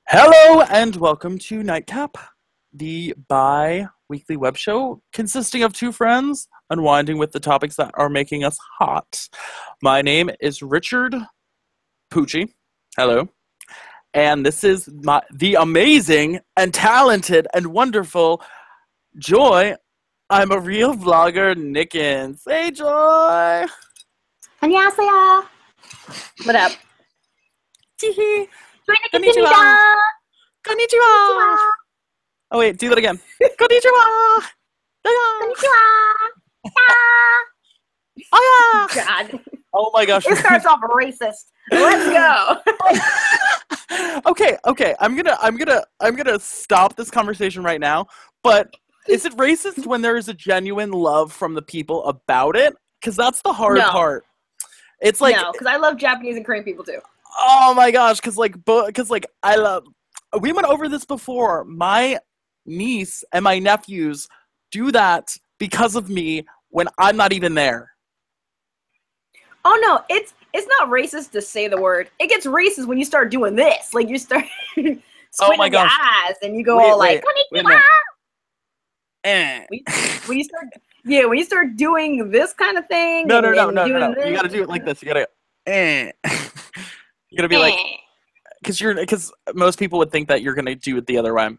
Hello and welcome to Nightcap, the bi-weekly web show consisting of two friends unwinding with the topics that are making us hot. My name is Richard Pucci. Hello. And this is the amazing and talented and wonderful Joy. I'm a real vlogger, Nickens. Hey, Joy. 안녕하세요. What up? Teehee. Konnichiwa. Konnichiwa. Oh wait, do that again. Konnichiwa. Konnichiwa. Oh yeah. God. Oh my gosh. It starts off racist. Let's go. Okay. I'm gonna stop this conversation right now. But is it racist when there is a genuine love from the people about it? Because that's the hard part. It's like no, because I love Japanese and Korean people too. Oh my gosh, because I love. We went over this before. My niece and my nephews do that because of me when I'm not even there. Oh no, it's not racist to say the word. It gets racist when you start doing this. Like you start squinting your eyes and you go all like konnichiwa. When you start doing this kind of thing. No. You gotta do it like this. You gotta. You're gonna be like, because most people would think that you're gonna do it the other way.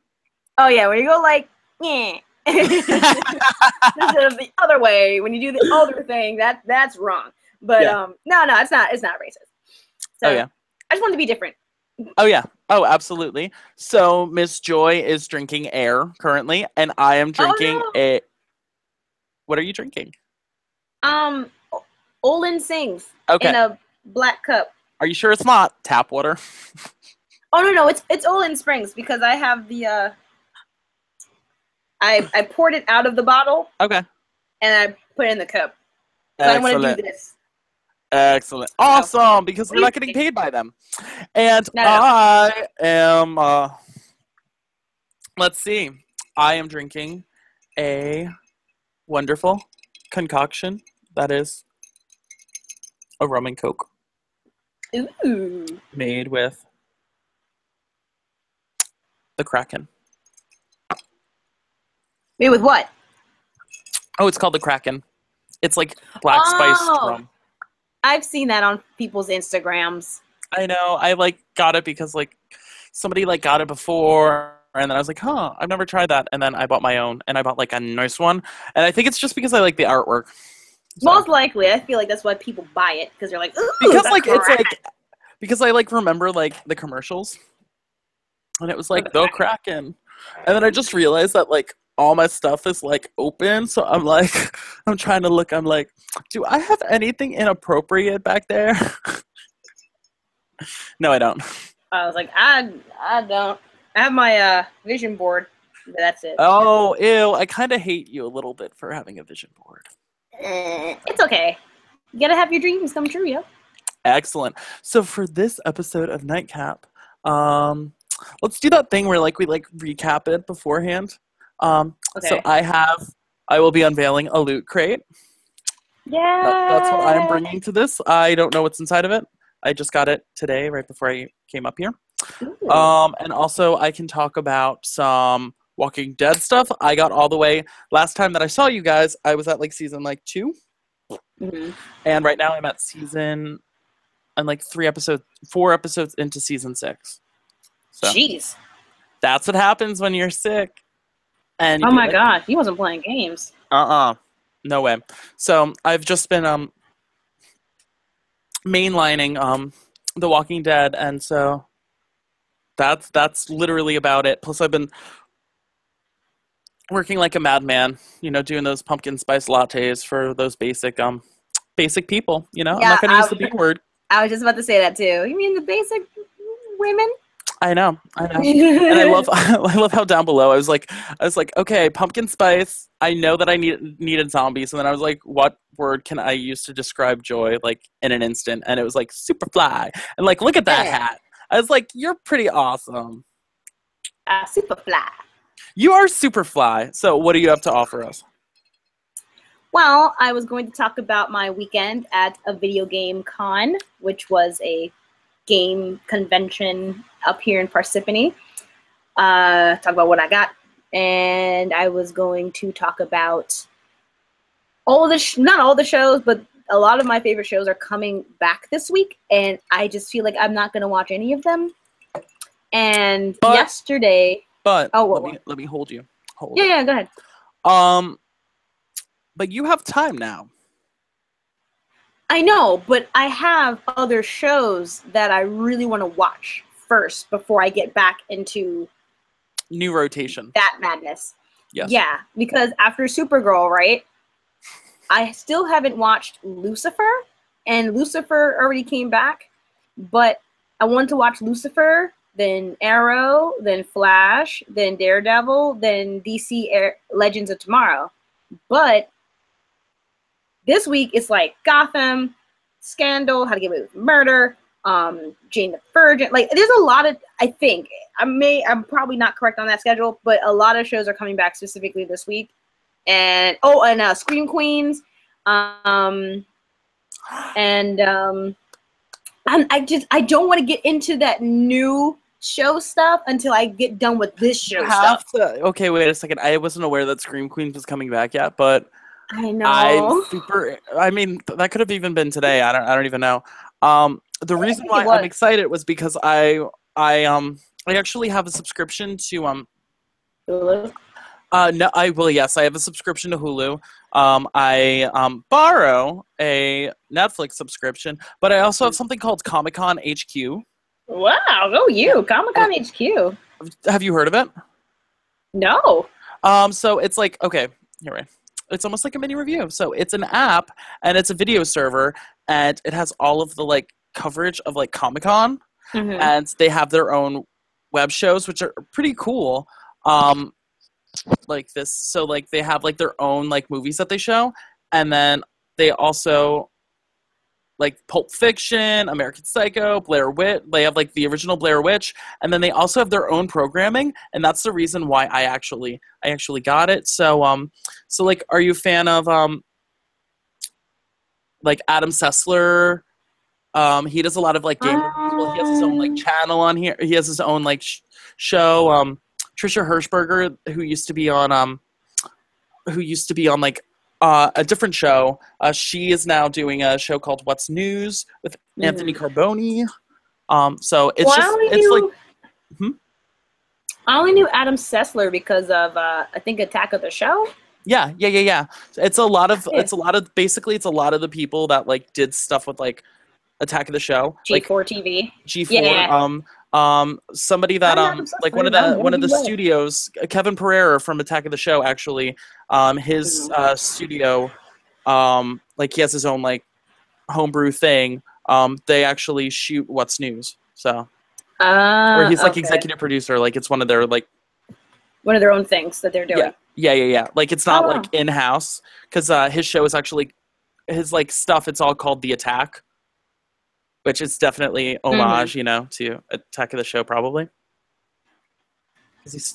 Oh yeah, when you go like, instead of the other way, when you do the other thing, that's wrong. But no, it's not racist. So, oh yeah, I just wanted to be different. Oh yeah, oh absolutely. So Miss Joy is drinking air currently, and I am drinking a. What are you drinking? Olin Sings. Okay. In a black cup. Are you sure it's not tap water? Oh no, it's Olin Springs because I have the I poured it out of the bottle. Okay. And I put it in the cup. So I want to do this. Excellent. Awesome, because we're not getting paid by them. And I am let's see. I am drinking a wonderful concoction that is a rum and coke. Ooh. Made with the Kraken. Made with what? Oh, it's called the Kraken. It's like black spiced rum. I've seen that on people's Instagrams. I know. I got it because somebody got it before, and then I was like, huh, I've never tried that. And then I bought my own, and I bought a nice one. And I think it's just because I like the artwork. So. Most likely, I feel like that's why people buy it because they're like, ooh, because because I remember the commercials, and it was the Kraken, and then I just realized that all my stuff is open, so I'm trying to look. I'm like, do I have anything inappropriate back there? No, I don't. I was like, I don't. I have my vision board. But that's it. Oh, ew! I kind of hate you a little bit for having a vision board. It's okay. You gotta have your dreams come true, yo. Excellent. So for this episode of Nightcap, let's do that thing where we recap it beforehand. Okay. So I will be unveiling a loot crate. Yeah. That's what I'm bringing to this. I don't know what's inside of it. I just got it today, right before I came up here. Ooh. And also I can talk about some Walking Dead stuff. I got all the way. Last time that I saw you guys, I was at season 2. Mm-hmm. And right now I'm at season, I'm 4 episodes into season 6. So jeez. that's what happens when you're sick. And oh my god, he wasn't playing games. No way. So I've just been mainlining The Walking Dead, and so that's literally about it. Plus I've been working like a madman, doing those pumpkin spice lattes for those basic people, I'm not going to use the B word. I was just about to say that too. You mean the basic women? I know. And I love how down below I was like, okay, pumpkin spice. I know that I needed zombies, and then I was like, what word can I use to describe Joy in an instant? And it was Superfly. And look at that hat. I was like, you're pretty awesome. Superfly. You are Superfly. So what do you have to offer us? Well, I was going to talk about my weekend at a video game con, which was a game convention up here in Parsippany. Talk about what I got. And I was going to talk about all the not all the shows, but a lot of my favorite shows are coming back this week, and I just feel like I'm not going to watch any of them. And yesterday, let me hold you. Yeah, go ahead. But you have time now. I know, but I have other shows that I really want to watch first before I get back into new rotation. That madness. Yes. Yeah, because after Supergirl, right? I still haven't watched Lucifer, and Lucifer already came back, but I want to watch Lucifer, then Arrow, then Flash, then Daredevil, then DC Legends of Tomorrow. But this week it's like Gotham, Scandal, How to Get Away with Murder, Jane the Virgin. Like, there's a lot of, I think, I'm probably not correct on that schedule, but a lot of shows are coming back specifically this week. And Scream Queens, I don't want to get into that new show stuff until I get done with this show stuff. Okay, wait a second. I wasn't aware that Scream Queens was coming back yet, but I know. I mean, that could have even been today. I don't even know. The reason why I'm excited was because I actually have a subscription to Hulu? Yes, I have a subscription to Hulu. I borrow a Netflix subscription, but I also have something called Comic-Con HQ. Wow, go you. Comic-Con HQ. Have you heard of it? No. So it's like, okay, here we go. It's almost like a mini review. So it's an app and it's a video server, and it has all of the like coverage of like Comic-Con, and they have their own web shows, which are pretty cool. Like this, so like they have like their own like movies that they show, and then they also like Pulp Fiction, American Psycho, Blair Witch. They have like the original Blair Witch, and then they also have their own programming, and that's the reason why I actually got it. So so like, are you a fan of like Adam Sessler? He does a lot of like game reviews. Well, he has his own like channel on here. He has his own like show. Trisha Hirschberger, who used to be on like a different show. She is now doing a show called What's News with Anthony Carboni. So it's I only knew Adam Sessler because of I think Attack of the Show. Yeah. It's a lot of basically it's a lot of the people that like did stuff with like Attack of the Show. G4 like, TV. G4. Yeah. Somebody that like one of the studios, Kevin Pereira from Attack of the Show, actually, his studio, like he has his own like homebrew thing. They actually shoot What's News, so where he's like executive producer. Like it's one of their own things that they're doing. Yeah. Like it's not like in house, because his show is actually his like stuff. It's all called The Attack, which is definitely homage, to Attack of the Show, probably.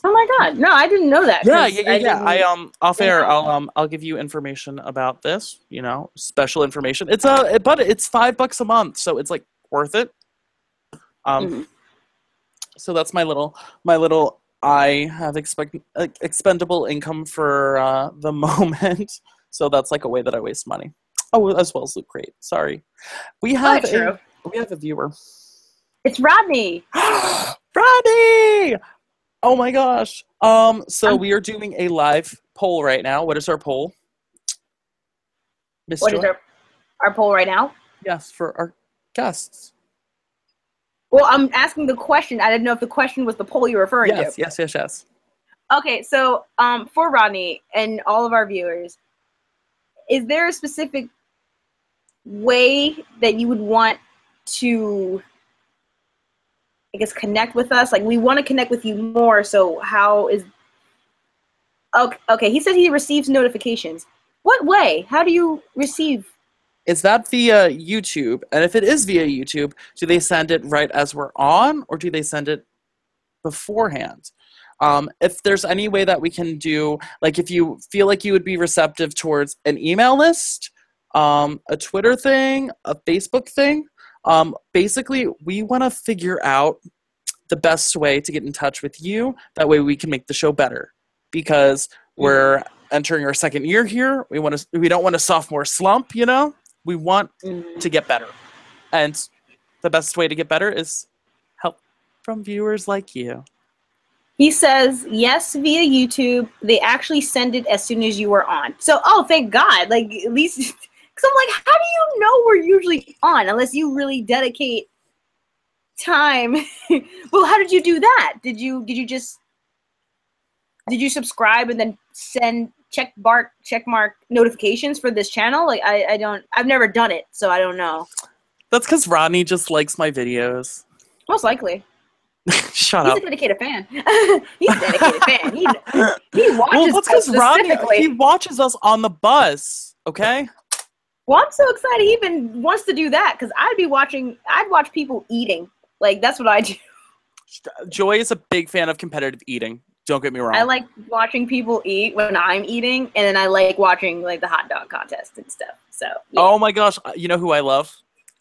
Oh my God! No, I didn't know that. Yeah. Off air, I'll give you information about this. Special information. But it's $5 a month, so it's like worth it. So that's my little. I have expendable income for the moment, so that's like a way that I waste money. Oh, as well as Loot Crate. Sorry, we have a viewer. It's Rodney. Rodney! Oh my gosh. So we are doing a live poll right now. What is our poll? What is our poll right now? Yes, for our guests. Well, I'm asking the question. I didn't know if the question was the poll you're referring to. Yes. Okay, so for Rodney and all of our viewers, is there a specific way that you would want to, I guess, connect with us? Like, we want to connect with you more, so how is... Okay, he said he receives notifications. What way? How do you receive... Is that via YouTube? And if it is via YouTube, do they send it right as we're on, or do they send it beforehand? If there's any way that we can do, like if you feel like you would be receptive towards an email list, a Twitter thing, a Facebook thing, Basically, we want to figure out the best way to get in touch with you. That way we can make the show better. Because we're entering our second year here. We don't want a sophomore slump, you know? We want to get better. And the best way to get better is help from viewers like you. He says, yes, via YouTube. They actually send it as soon as you were on. So, oh, thank God. Like, at least, because I'm like, how do you know we're usually on unless you really dedicate time? Well, how did you do that? Did you subscribe and then send check mark notifications for this channel? Like, I've never done it, so I don't know. That's because Rodney just likes my videos. Most likely. Shut up. He's a dedicated fan. He's a dedicated fan. He watches well, that's because Rodney, specifically. he watches us on the bus, okay? Well, I'm so excited he even wants to do that because I'd watch people eating. Like, that's what I do. Joy is a big fan of competitive eating. Don't get me wrong. I like watching people eat when I'm eating, and then I like watching, like, the hot dog contest and stuff. So, yeah. Oh, my gosh. You know who I love?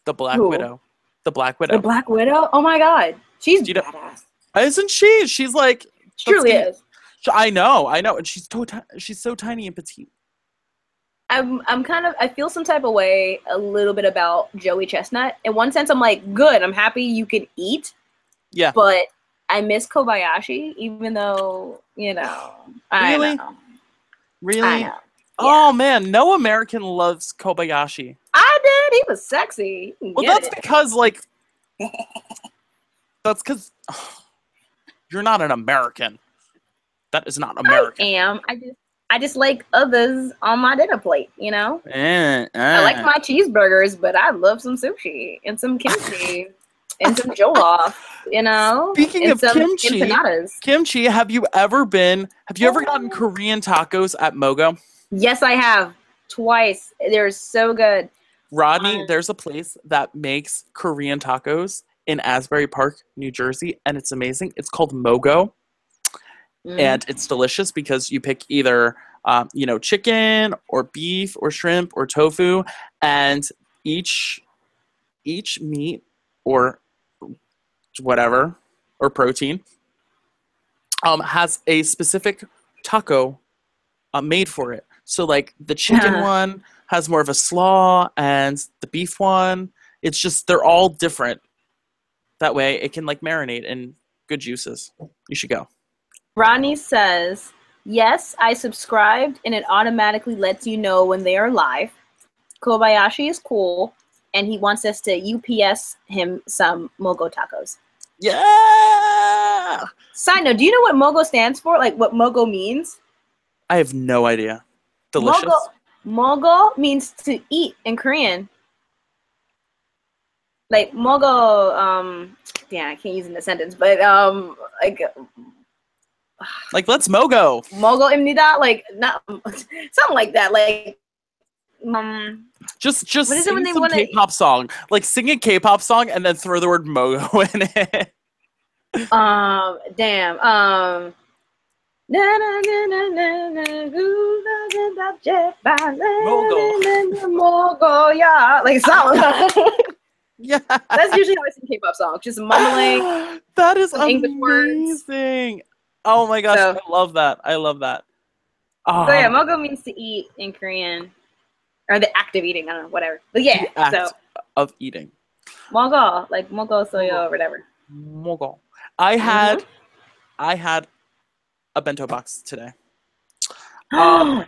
The Black Widow. The Black Widow. The Black Widow? Oh, my God. She's badass. Isn't she? She's like... She truly is. I know. And she's so tiny and petite. I feel some type of way a little bit about Joey Chestnut. In one sense, I'm like, good. I'm happy you can eat. Yeah. But I miss Kobayashi, even though, you know. Really? Really? I know. Yeah. Oh, man. No American loves Kobayashi. I did. He was sexy. Well, that's because, like... That's because you're not an American. That is not American. I am. I just like others on my dinner plate, you know? I like my cheeseburgers, but I love some sushi and some kimchi and some jollof, you know? Speaking of kimchi, have you ever gotten Korean tacos at Mogo? Yes, I have. Twice. They're so good. Rodney, there's a place that makes Korean tacos in Asbury Park, New Jersey, and it's amazing. It's called Mogo, and it's delicious because you pick either, chicken or beef or shrimp or tofu, and each meat or whatever or protein has a specific taco made for it. So, like, the chicken one has more of a slaw, and the beef one, it's just they're all different. That way, it can, like, marinate in good juices. You should go. Ronnie says, yes, I subscribed, and it automatically lets you know when they are live. Kobayashi is cool, and he wants us to UPS him some Mogo tacos. Yeah! Side note, do you know what Mogo stands for? Like, what Mogo means? I have no idea. Delicious? Mogo means to eat in Korean. Like, Mogo, I can't use it in a sentence, but, like, let's Mogo. Mogo입니다, like, not, something like that, like, Just sing some K-pop song. Like, sing a K-pop song and then throw the word Mogo in it. Mogo, yeah, like, something. Yeah, that's usually how I sing K-pop songs, just mumbling. That is English amazing. words. Oh my gosh, I love that. So yeah, Mogo means to eat in Korean, or the act of eating. I don't know, whatever. But yeah, the act of eating. Mogo, like Mogo soyo or whatever. Mogo. I had a bento box today. Yeah.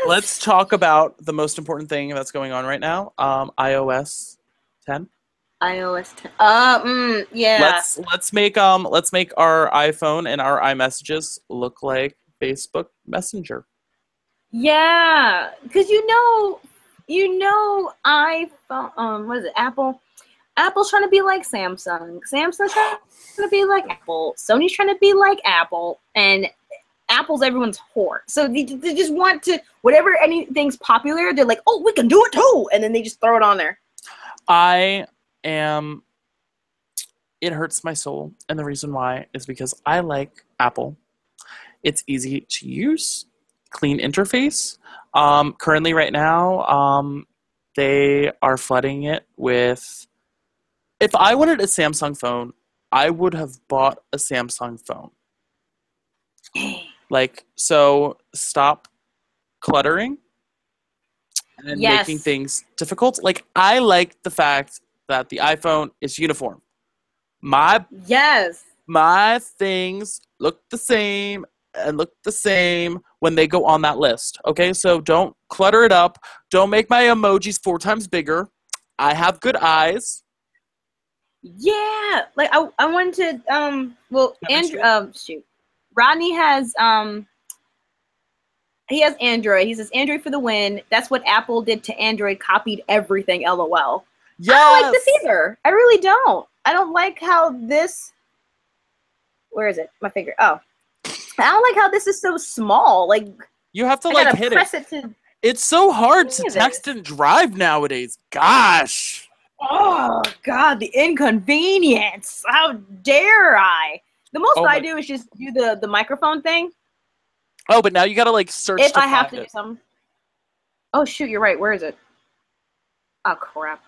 Let's talk about the most important thing that's going on right now. iOS 10. iOS 10. Yeah. Let's make our iPhone and our iMessages look like Facebook Messenger. Yeah, because you know, iPhone. What is it? Apple. Apple's trying to be like Samsung. Samsung's trying to be like Apple. Sony's trying to be like Apple, and Apple's everyone's whore. So they just want to, whatever anything's popular, they're like, oh, we can do it too, and then they just throw it on there. It hurts my soul, and the reason why is because I like Apple. It's easy to use, clean interface. Currently right now, they are flooding it with If I wanted a Samsung phone, I would have bought a Samsung phone. Like, so stop cluttering and making Yes. things difficult. Like, I like the fact that the iPhone is uniform. My Yes. my things look the same and look the same when they go on that list. Okay, so don't clutter it up. Don't make my emojis 4 times bigger. I have good eyes. Yeah. Like I wanted to well Andrew Demonstrate. shoot. Rodney has he has Android. He says Android for the win. That's what Apple did to Android, copied everything, LOL. I don't like this Yes. either. I really don't. I don't like how this where is it? My finger. Oh. I don't like how this is so small. Like You have to I like gotta hit it. press it to It's so hard to any of text this. and drive nowadays. Gosh. Oh God, the inconvenience! How dare I? The most Oh I my. do is just do the microphone thing. Oh, but now you gotta like search If to I have find to do it. something. Oh shoot, you're right. Where is it? Oh crap.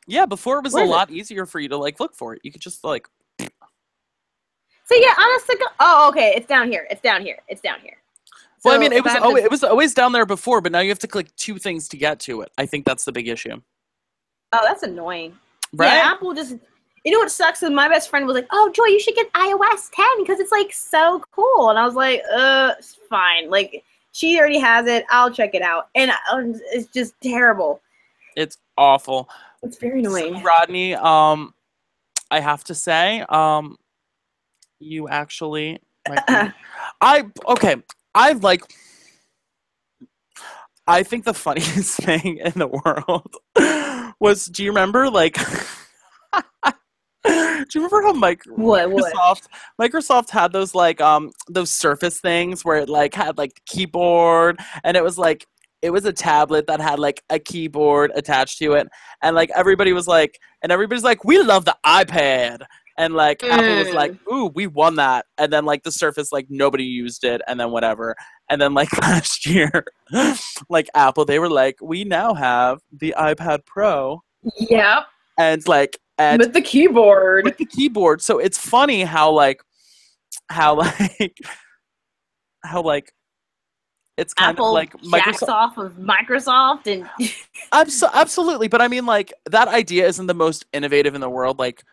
Yeah, before it was a Where is it? lot easier for you to like look for it. You could just like. So yeah, honestly, oh okay, it's down here. It's down here. It's down here. Well, I So mean, if I have to, it was always down there before, but now you have to click 2 things to get to it. I think that's the big issue, oh that's annoying. right? Yeah, Apple just. You know what sucks? Is my best friend was like, "Oh, Joy, you should get iOS 10 because it's like so cool." And I was like, it's fine. Like she already has it. I'll check it out, and it's just terrible. It's awful. It's very annoying. So, Rodney, I have to say, you actually might be. Okay. I like. I think the funniest thing in the world was. Do you remember like? Do you remember how What? Microsoft had those like those Surface things where it like had like the keyboard and it was like it was a tablet that had like a keyboard attached to it and like everybody's like we love the iPad and like Apple was like ooh we won that and then like the Surface like nobody used it and then whatever and then like last year like Apple they were like we now have the iPad Pro Yep. and like and With the keyboard. with the keyboard. So it's funny how like how like how like it's kind Apple of like jacks Microsoft. off of Microsoft and Absolutely, but I mean like that idea isn't the most innovative in the world. Like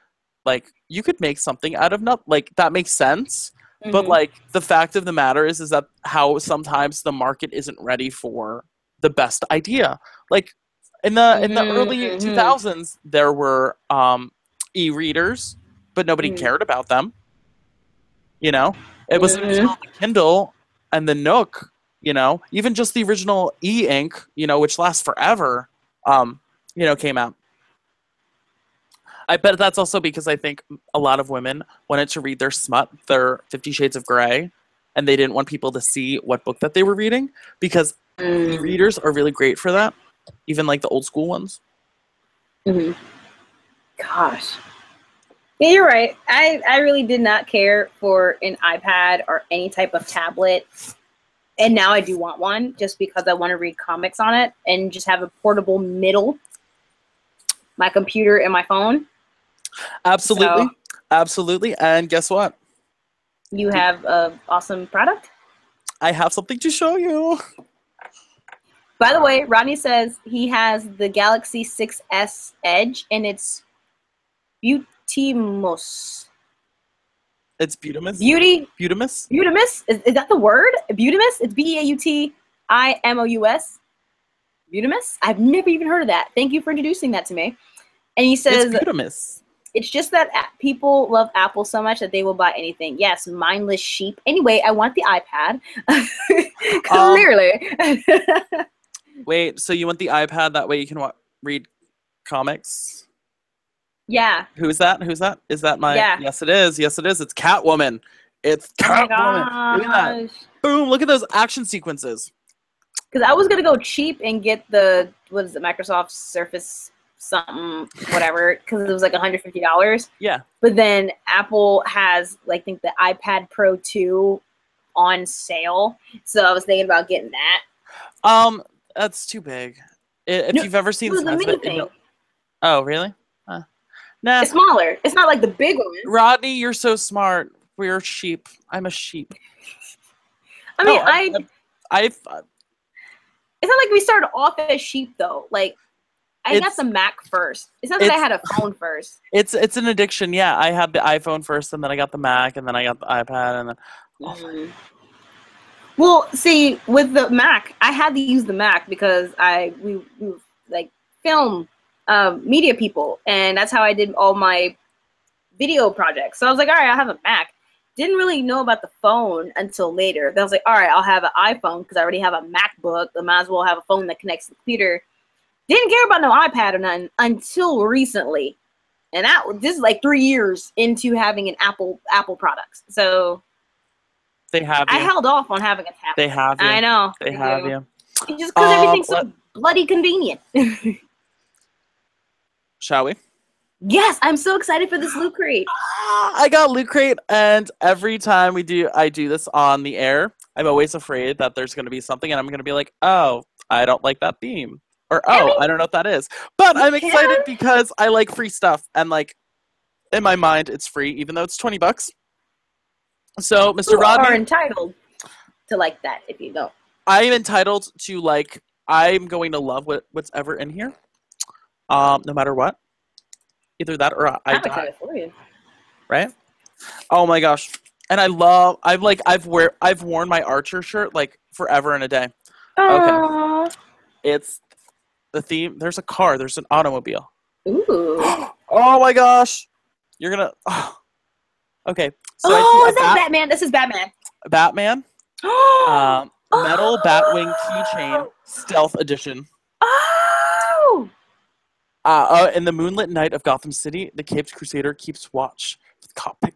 you could make something out of not like that makes sense. But like the fact of the matter is that how sometimes the market isn't ready for the best idea. Like in the early 2000s there were e-readers but nobody cared about them, you know. It wasn't until the Kindle and the Nook, you know, even just the original e-ink, you know, which lasts forever, you know, came out. I bet that's also because I think a lot of women wanted to read their smut, their 50 Shades of Grey, and they didn't want people to see what book that they were reading because e-readers are really great for that. Even like the old school ones. Gosh. Yeah, you're right. I really did not care for an iPad or any type of tablet. And now I do want one just because I want to read comics on it and just have a portable middle, my computer and my phone. Absolutely. So, absolutely. And guess what? You have an awesome product. I have something to show you. By the way, Rodney says he has the Galaxy 6S Edge, and it's Beautimous. It's Beautimous. Beautimous? Beautimous? Is that the word? Beautimous? It's Beautimous. Beautimous? I've never even heard of that. Thank you for introducing that to me. And he says, it's Beautimous. It's just that people love Apple so much that they will buy anything. Yes, mindless sheep. Anyway, I want the iPad. Clearly. Wait, so you want the iPad? That way you can read comics? Yeah. Who's that? Is that my... Yeah. Yes, it is. Yes, it is. It's Catwoman. It's Catwoman. Look at that. Boom. Look at those action sequences. Because I was going to go cheap and get the, what is it, Microsoft Surface something, whatever, because it was like $150. Yeah. But then Apple has, like, I think the iPad Pro 2 on sale. So I was thinking about getting that. That's too big. If you've ever seen the mini thing. Oh, really? Nah. It's smaller. It's not like the big one. Rodney, you're so smart. We're sheep. I'm a sheep. I No, mean, I've it's not like we started off as sheep though. Like I got the Mac first. It's not that I had a phone first. It's an addiction. Yeah, I had the iPhone first, and then I got the Mac, and then I got the iPad, and then. Well, see, with the Mac, I had to use the Mac because we like film media people, and that's how I did all my video projects. So I was like, all right, I'll have a Mac. Didn't really know about the phone until later. Then I was like, all right, I'll have an iPhone because I already have a MacBook. I might as well have a phone that connects to the computer. Didn't care about no iPad or nothing until recently, and this is like 3 years into having an Apple products. So they have you. I held off on having a tablet. They have you. I know. They have you. It's just because everything's so bloody convenient. Shall we? Yes, I'm so excited for this Loot Crate. I got Loot Crate, and every time I do this on the air, I'm always afraid that there's going to be something, and I'm going to be like, oh, I don't like that theme. Or, I don't know what that is. But I'm excited because I like free stuff. And, like, in my mind, it's free, even though it's $20. So, Mr. Rodney... You are entitled to like that if you don't. I am entitled to, like... I'm going to love what's ever in here. No matter what. Either that or I die. For you. Right? Oh, my gosh. And I've worn my Archer shirt, like, forever and a day. Aww. Okay. It's... The theme, there's a car, there's an automobile. Ooh. Oh my gosh. You're gonna... Oh. Okay. So is that Batman? This is Batman. Batman. Metal Batwing keychain stealth edition. Oh! In the moonlit night of Gotham City, the Caped Crusader keeps watch for the cockpit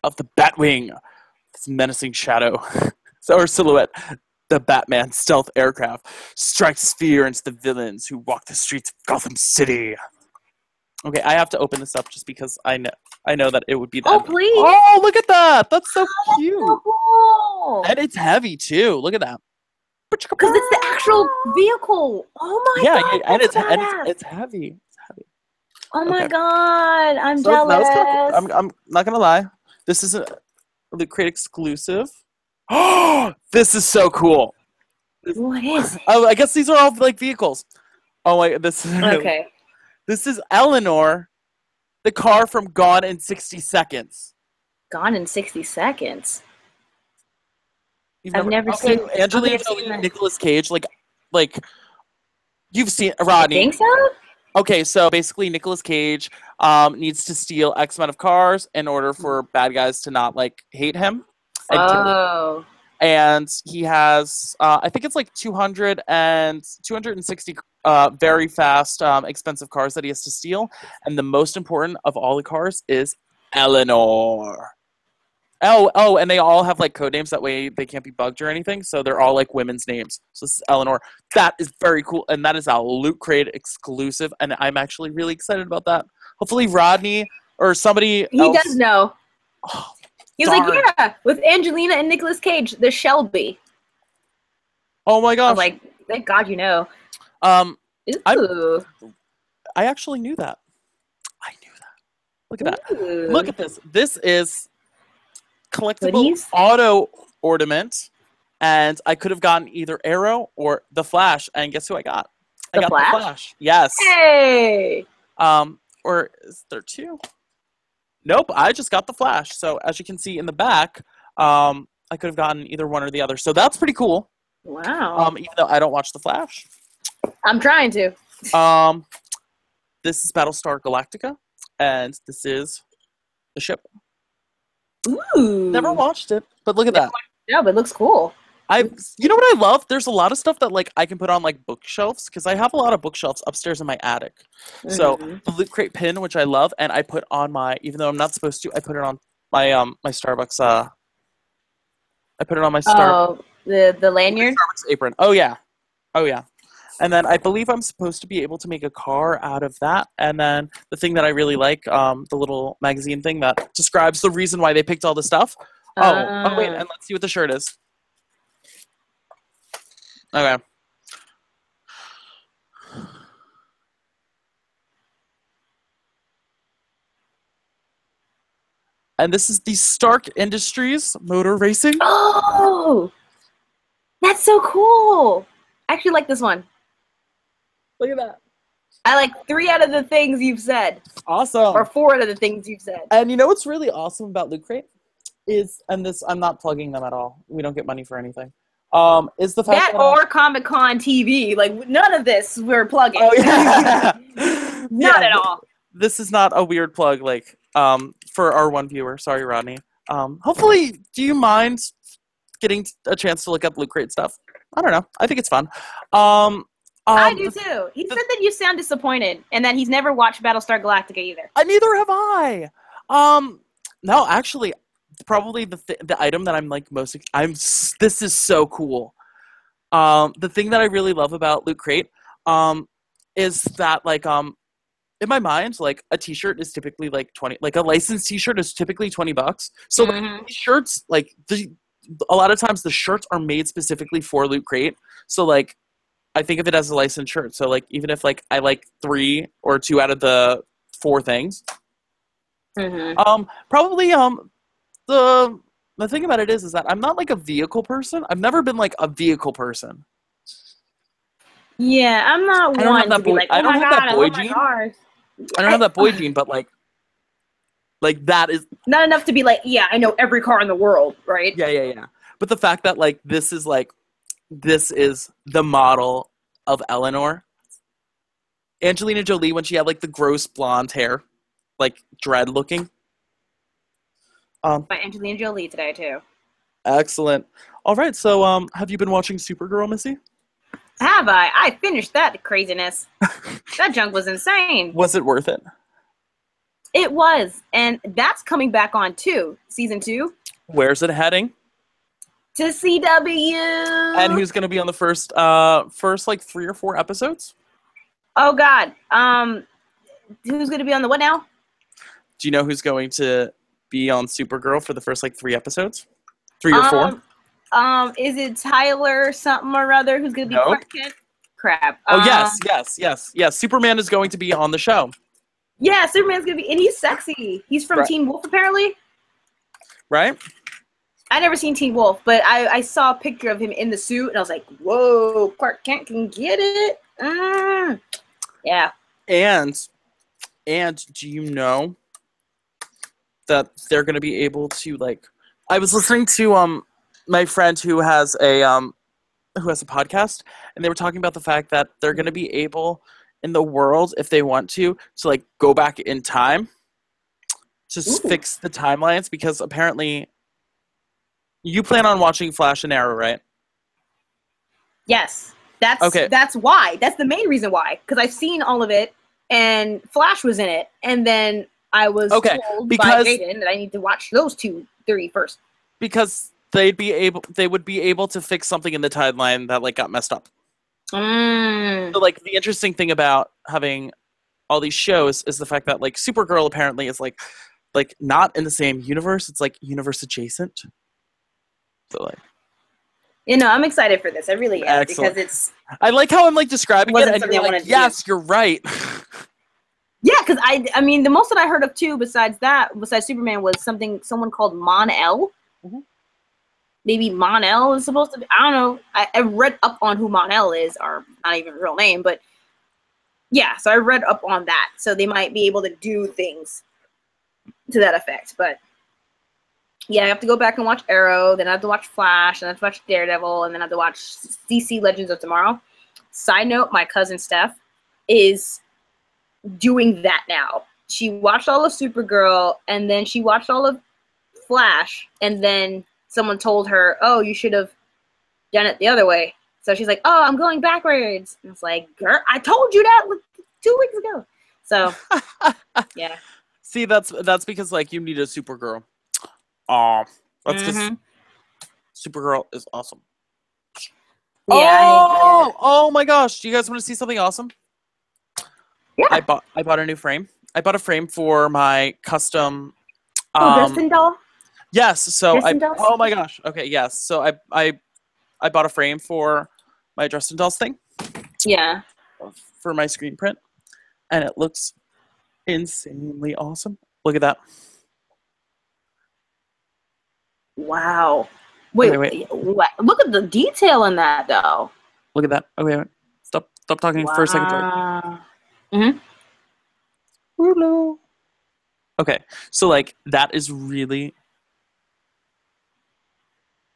of the Batwing. This menacing shadow. Or silhouette. The Batman stealth aircraft strikes fear into the villains who walk the streets of Gotham City. Okay, I have to open this up just because I know that it would be them. Oh, please. Oh, look at that. That's so cute. So cool. And it's heavy, too. Look at that. Because it's the actual vehicle. Oh, my God. Yeah, and it's heavy. It's heavy. Oh, my God. I'm jealous. I'm not going to lie. This is a Loot Crate exclusive. Oh, this is so cool. What is it? Oh, I guess these are all like vehicles. Oh my, this is okay. This is Eleanor, the car from Gone in 60 Seconds. Gone in 60 Seconds. I've never seen Angelina Jolie and Nicolas Cage. Like you've seen Rodney. I think so. Okay, so basically Nicolas Cage needs to steal X amount of cars in order for bad guys to not like hate him. And he has, I think it's like 260 very fast, expensive cars that he has to steal. And the most important of all the cars is Eleanor. Oh, and they all have like code names. That way they can't be bugged or anything. So they're all like women's names. So this is Eleanor. That is very cool. And that is a Loot Crate exclusive. And I'm actually really excited about that. Hopefully Rodney or somebody else. He does know. Oh, he was like, yeah, with Angelina and Nicolas Cage, the Shelby. Oh my gosh. I was like, thank God you know. I actually knew that. I knew that. Look at that. Look at this. This is collectible auto ornament. And I could have gotten either Arrow or the Flash. And guess who I got? I got the Flash. Yes. Hey. Or is there two? Nope, I just got the Flash. So as you can see in the back, I could have gotten either one or the other. So that's pretty cool. Wow. Even though I don't watch the Flash. I'm trying to. This is Battlestar Galactica, and this is the ship. Ooh. Never watched it, but look at that. Yeah, but it looks cool. You know what I love? There's a lot of stuff that like I can put on like bookshelves because I have a lot of bookshelves upstairs in my attic. Mm-hmm. So the Loot Crate pin, which I love, and I put on my, even though I'm not supposed to, I put it on my my Starbucks. I put it on my Starbucks. Oh, the lanyard. Starbucks apron. Oh yeah. And then I believe I'm supposed to be able to make a car out of that. And then the thing that I really like, the little magazine thing that describes the reason why they picked all the stuff. Oh wait, and let's see what the shirt is. Okay. And this is the Stark Industries motor racing. Oh, that's so cool. I actually like this one. Look at that. I like 3 out of the things you've said. Awesome. Or 4 out of the things you've said. And you know what's really awesome about Loot Crate is, and this, I'm not plugging them at all. We don't get money for anything. Is the fact that or Comic-Con TV. Like, none of this we're plugging. Oh, yeah. Not at all. This is not a weird plug, like, for our one viewer. Sorry, Rodney. Hopefully, do you mind getting a chance to look up Loot Crate stuff? I don't know. I think it's fun. I do too. He said that you sound disappointed and that he's never watched Battlestar Galactica either. Neither have I. No, actually, probably the item that I'm like most. This is so cool. The thing that I really love about Loot Crate, is that like in my mind, like a T-shirt is typically like 20. Like a licensed T-shirt is typically $20. So like, shirts, like a lot of times the shirts are made specifically for Loot Crate. So like. I think of it as a licensed shirt. So like even if like I like 3 or 2 out of the 4 things, probably the thing about it is that I'm not like a vehicle person. I've never been like a vehicle person. Yeah, I'm not one to be like, oh my god, I love my cars. I don't have that boy gene, but like that is not enough to be like, yeah, I know every car in the world, right? Yeah. But the fact that like this is the model of Eleanor. Angelina Jolie when she had like the gross blonde hair, like dread looking. By Angelina Jolie today too. Excellent. All right, so have you been watching Supergirl, Missy? Have I? I finished that craziness. That junk was insane. Was it worth it? It was, and that's coming back on too. Season 2. Where's it heading? To CW. And who's going to be on the first like 3 or 4 episodes? Oh God. Who's going to be on the what now? Do you know who's going to be on Supergirl for the first like 3 episodes? 3 or 4? Is it Tyler something or other who's going to be Clark Kent? Crap. Oh yes. Superman is going to be on the show. Yeah, Superman's going to be, and he's sexy. He's from Teen Wolf apparently. Right? I never seen Teen Wolf, but I saw a picture of him in the suit, and I was like, "Whoa, Clark Kent can get it." Yeah. And do you know that they're going to be able to like? I was listening to my friend who has a podcast, and they were talking about the fact that they're going to be able in the world, if they want to like go back in time to fix the timelines, because apparently. You plan on watching Flash and Arrow, right? Yes. That's why. That's the main reason why. Because I've seen all of it, and Flash was in it, and then I was told by Jaden that I need to watch those 3 first. Because they would be able to fix something in the timeline that like got messed up. So like the interesting thing about having all these shows is the fact that like Supergirl apparently is like not in the same universe. It's like universe adjacent. So like, I'm excited for this. I really am. Excellent. Because I like how I'm like describing it, and you're like, yes, you're right. Yeah, because I mean, the most that I heard of too, besides Superman, was someone called Mon-El. Maybe Mon-El is supposed to be. I don't know. I read up on who Mon-El is, or not even a real name, but yeah. So I read up on that. So they might be able to do things to that effect, but. Yeah, I have to go back and watch Arrow, then I have to watch Flash, and I have to watch Daredevil, and then I have to watch DC Legends of Tomorrow. Side note, my cousin Steph is doing that now. She watched all of Supergirl, and then she watched all of Flash, and then someone told her, oh, you should have done it the other way. So she's like, oh, I'm going backwards. And it's like, girl, I told you that 2 weeks ago. So, yeah. See, that's because, like, you need a Supergirl. That's because Supergirl is awesome. Yeah. Oh my gosh! Do you guys want to see something awesome? Yeah. I bought a new frame. I bought a frame for my custom. Dustin doll. Yes. So Dustin dolls? Oh my gosh. Okay. Yes. So I bought a frame for my Dustin dolls thing. Yeah. For my screen print, and it looks insanely awesome. Look at that. Wow. Wait, Okay, wait. look at the detail in that, though. Look at that. Okay, wait. Stop talking for a second, Joy. Wow. Hmm. Oh no. Okay, so like that is really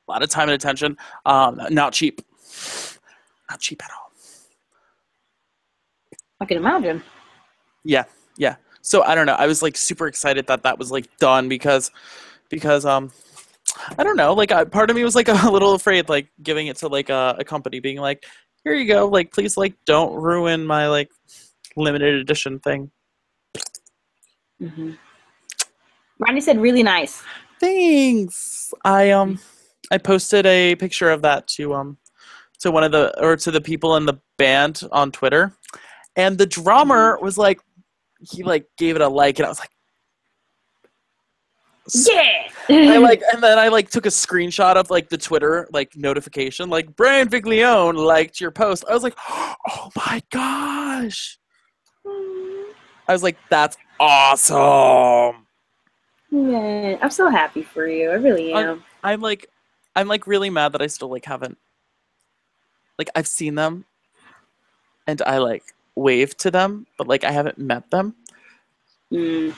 a lot of time and attention. Not cheap. Not cheap at all. I can imagine. Yeah, yeah. So I don't know. I was like super excited that that was like done because I don't know. Like part of me was like a little afraid like giving it to like a company being like, here you go. Like please like don't ruin my like limited edition thing. Hmm. Ronnie said really nice. Thanks. I posted a picture of that to one of the or to the people in the band on Twitter, and the Mhm. drummer was like he like gave it a like, and I was like I Yeah. like and then I like took a screenshot of like the Twitter like notification like Brian Viglione liked your post. I was like, oh my gosh. I was like, that's awesome. Man, I'm so happy for you. I really I'm, am. I'm like I'm like really mad that I still like haven't like I've seen them and I like waved to them, but like I haven't met them. Mm.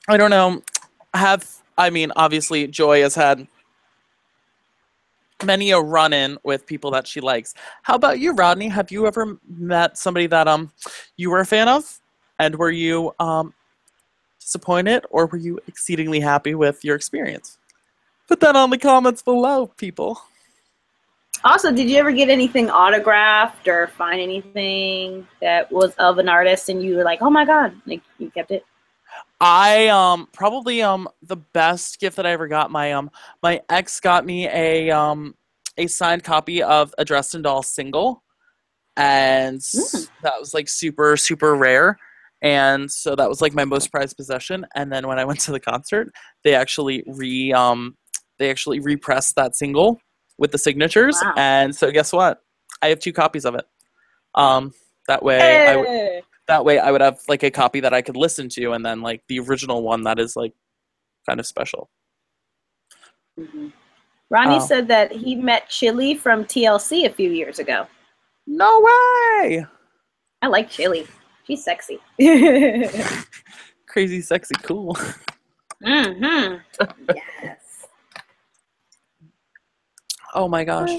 I don't know. Have I mean obviously Joy has had many a run in with people that she likes. How about you, Rodney? Have you ever met somebody that you were a fan of? And were you disappointed or were you exceedingly happy with your experience? Put that on the comments below, people. Also, did you ever get anything autographed or find anything that was of an artist and you were like, oh my God, like you kept it? I probably the best gift that I ever got, my ex got me a signed copy of a Dresden Doll single, and Mm. that was like super super rare, and so that was like my most prized possession. And then when I went to the concert, they actually they actually repressed that single with the signatures, Wow. and so guess what, I have two copies of it. um that way Hey. I would have like a copy that I could listen to, and then like the original one that is like kind of special. Hmm. Ronnie Oh, said that he met Chili from TLC a few years ago. no way. I like Chili. She's sexy. Hmm. Crazy sexy cool. Yes. Oh my gosh.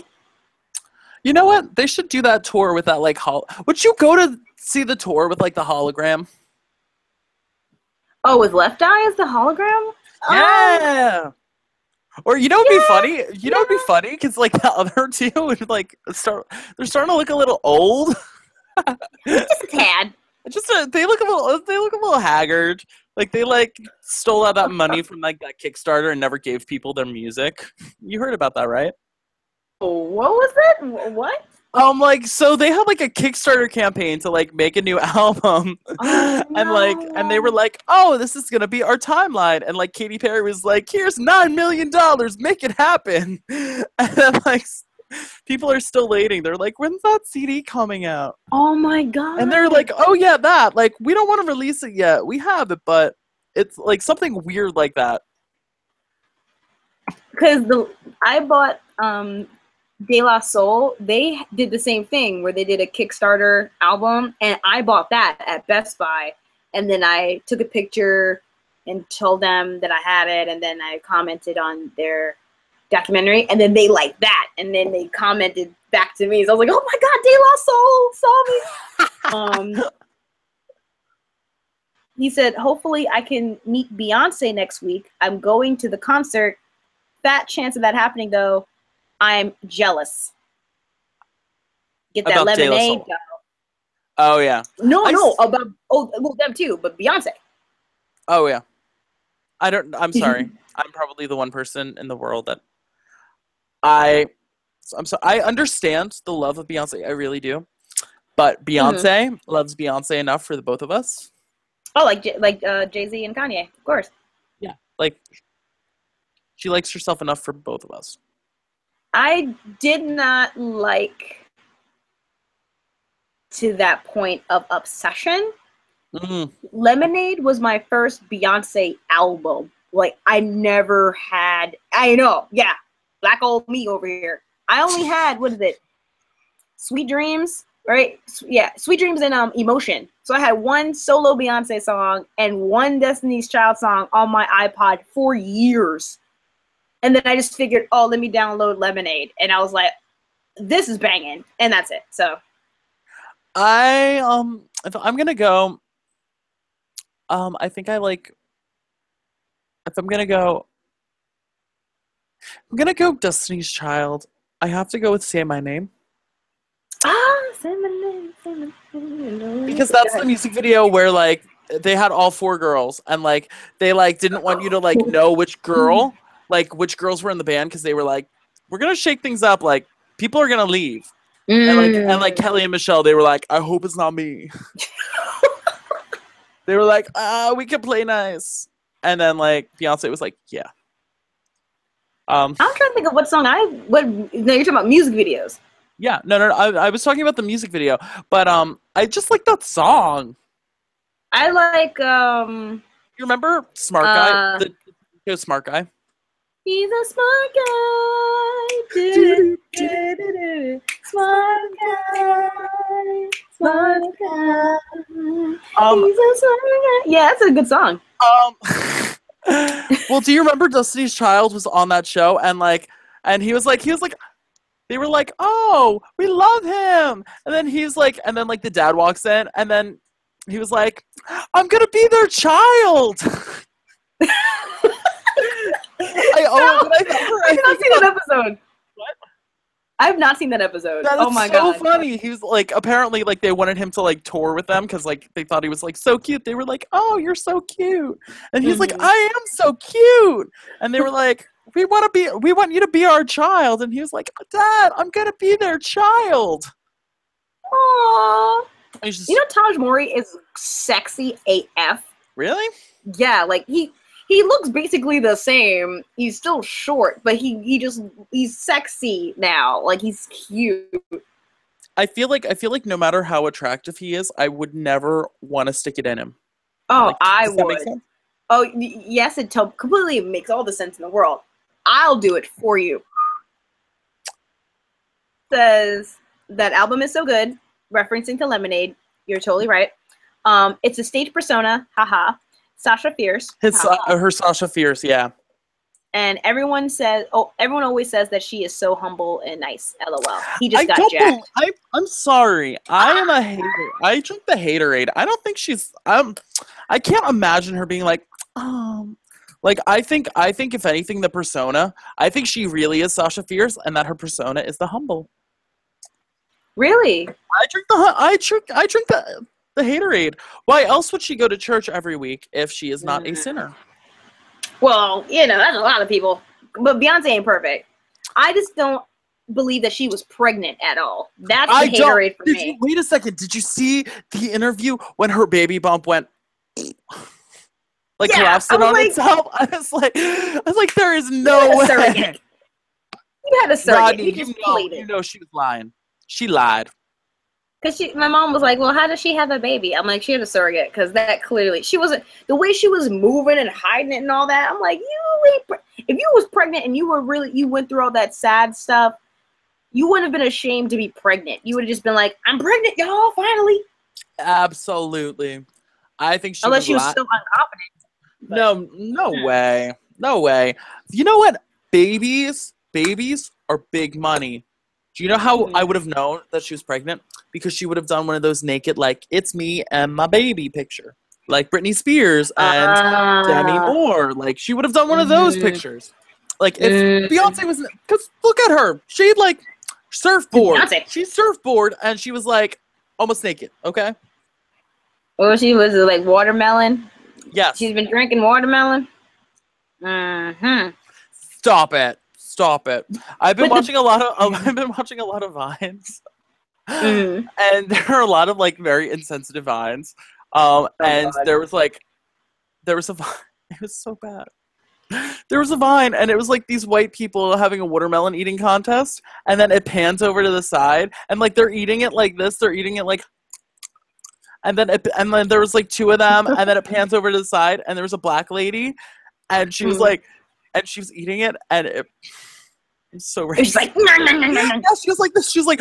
You know what? They should do that tour with that like would you go to see the tour with like the hologram? Oh, with Left Eye as the hologram? Yeah. Or you know what'd be Yeah, funny? You know what'd be yeah. funny? Because like the other two would like they're starting to look a little old. Just a tad. Just they look a little haggard. Like they like stole out that money from like that Kickstarter and never gave people their music. You heard about that, right? Oh, what was that? What? Like so they had like a Kickstarter campaign to like make a new album, Oh and they were no. like, oh, this is gonna be our timeline, and like Katy Perry was like, here's $9 million, make it happen, and then like people are still waiting. They're like, when's that CD coming out? Oh my And they're God. like, oh yeah, that like we don't want to release it yet. We have it, but it's like something weird like that. Because I bought De La Soul. They did the same thing where they did a Kickstarter album, and I bought that at Best Buy. And then I took a picture and told them that I had it, and then I commented on their documentary, and then they liked that, and then they commented back to me. So I was like, "Oh my God, De La Soul saw me." He said, "Hopefully, I can meet Beyonce next week. I'm going to the concert. Fat chance of that happening, though. I'm jealous. Get that About De La lemonade, Soul. though. Oh yeah, No, I. no, about well them too, but Beyonce." Oh yeah. I don't. I'm sorry. I'm probably the one person in the world that I. I'm so. I understand the love of Beyonce. I really do. But Hmm. Beyonce loves Beyonce enough for the both of us. Oh, Jay-Z and Kanye, of course. Yeah. Like she likes herself enough for both of us. I did not like to that point of obsession. Mm. Lemonade was my first Beyonce album. Like, I never had, I know, yeah, black old me over here. I only had, what is it? Sweet Dreams, right? Yeah, Sweet Dreams and Emotion. So I had one solo Beyonce song and one Destiny's Child song on my iPod for years. And then I just figured, oh, let me download Lemonade. And I was like, this is banging. And that's it. So if I'm gonna go, I think I like, if I'm gonna go Destiny's Child. I have to go with Say My Name. Say my name, say my name. Because that's the music video where like they had all 4 girls and like they like didn't want you to like know which girls were in the band because they were like, we're gonna shake things up, like people are gonna leave. And like Kelly and Michelle, they were like, I hope it's not me. They were like, we can play nice. And then like Beyonce was like, yeah. I'm trying to think of what song no, you're talking about music videos. Yeah, no, I was talking about the music video, but I just like that song. I like You remember Smart Guy? The Smart Guy. He's a smart guy. Smart guy. Smart guy. He's a smart guy. Yeah, that's a good song. Well, do you remember Destiny's Child was on that show and he was like they were like, oh, we love him. And then he's like, and then like the dad walks in and then he was like, I'm going to be their child. I've not seen that episode. What? I've not seen that episode. Oh my God. God. So funny. He was like, apparently like they wanted him to like tour with them because like they thought he was like so cute. They were like, oh, you're so cute. And he's like, I am so cute. And they were like, we want you to be our child. And he was like, Dad, I'm going to be their child. Aww. Just, you know, Taj Mowry is sexy AF. Really? Yeah, like he looks basically the same. He's still short, but he's sexy now. Like he's cute. I feel like no matter how attractive he is, I would never want to stick it in him. Oh, like, I would. Oh, yes, it completely makes all the sense in the world. I'll do it for you. Says that album is so good, referencing to Lemonade. You're totally right. It's a stage persona, haha. Sasha Fierce. Her Sasha Fierce, yeah. And everyone always says that she is so humble and nice. LOL. He just got jacked. I'm sorry. I am a hater. I drink the haterade. I don't think she's. I can't imagine her being like, like I think if anything, the persona. I think she really is Sasha Fierce, and that her persona is the humble. Really? I drink the haterade. Why else would she go to church every week if she is not a sinner? Well, you know, that's a lot of people. But Beyonce ain't perfect. I just don't believe that she was pregnant at all. That's the haterade for me. Wait a second. Did you see the interview when her baby bump went collapsed it on itself? I was like, there is no way. Surrogate. You had a surrogate. Rodney, you know she was lying. She lied. Because my mom was like, well, how does she have a baby? I'm like, she had a surrogate. Because that clearly, she wasn't, the way she was moving and hiding it and all that, I'm like, if you was pregnant and you went through all that sad stuff, you wouldn't have been ashamed to be pregnant. You would have just been like, I'm pregnant, y'all, finally. Absolutely. I think she Unless she was still unconfident. No way. No way. You know what? Babies are big money. Do you know how I would have known that she was pregnant? Because she would have done one of those naked, like, it's me and my baby picture. Like Britney Spears and Demi Moore. Like, she would have done one of those pictures. Like, if Beyonce was... Because look at her. She'd, like, surfboard. Beyonce. She surfboard, and she was, like, almost naked, okay? Or she was, like, watermelon. Yes. She's been drinking watermelon. Mm-hmm. Stop it. I've been watching a lot of Vines. And there are a lot of like very insensitive Vines. And God. there was a Vine. It was so bad. There was a Vine and it was like these white people having a watermelon eating contest, and then it pans over to the side and like they're eating it like this, they're eating it like, and then there was like 2 of them, and then it pans over to the side and there was a black lady, And she was like, and she was eating it, and it was so racist. She's like, no, no, no, no, no. Yeah, she was like this. She was like,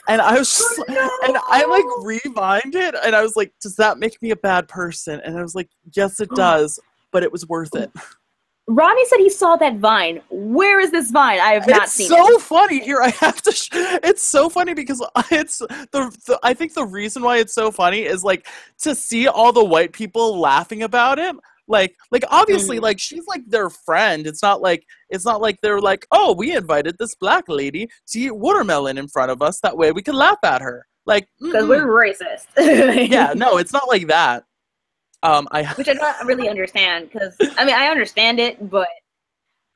and I was just, and I like rewind it, and I was like, does that make me a bad person? And I was like, yes, it does, but it was worth it. Ronnie said he saw that Vine. Where is this Vine? I have not seen it. It's so funny. Here, I have to. It's so funny because it's I think the reason why it's so funny is like to see all the white people laughing about it. Like obviously, like she's like their friend. It's not like they're like, oh, we invited this black lady to eat watermelon in front of us. That way we can laugh at her. Like because we're racist. Yeah, no, it's not like that. Which I don't really understand, because I mean I understand it, but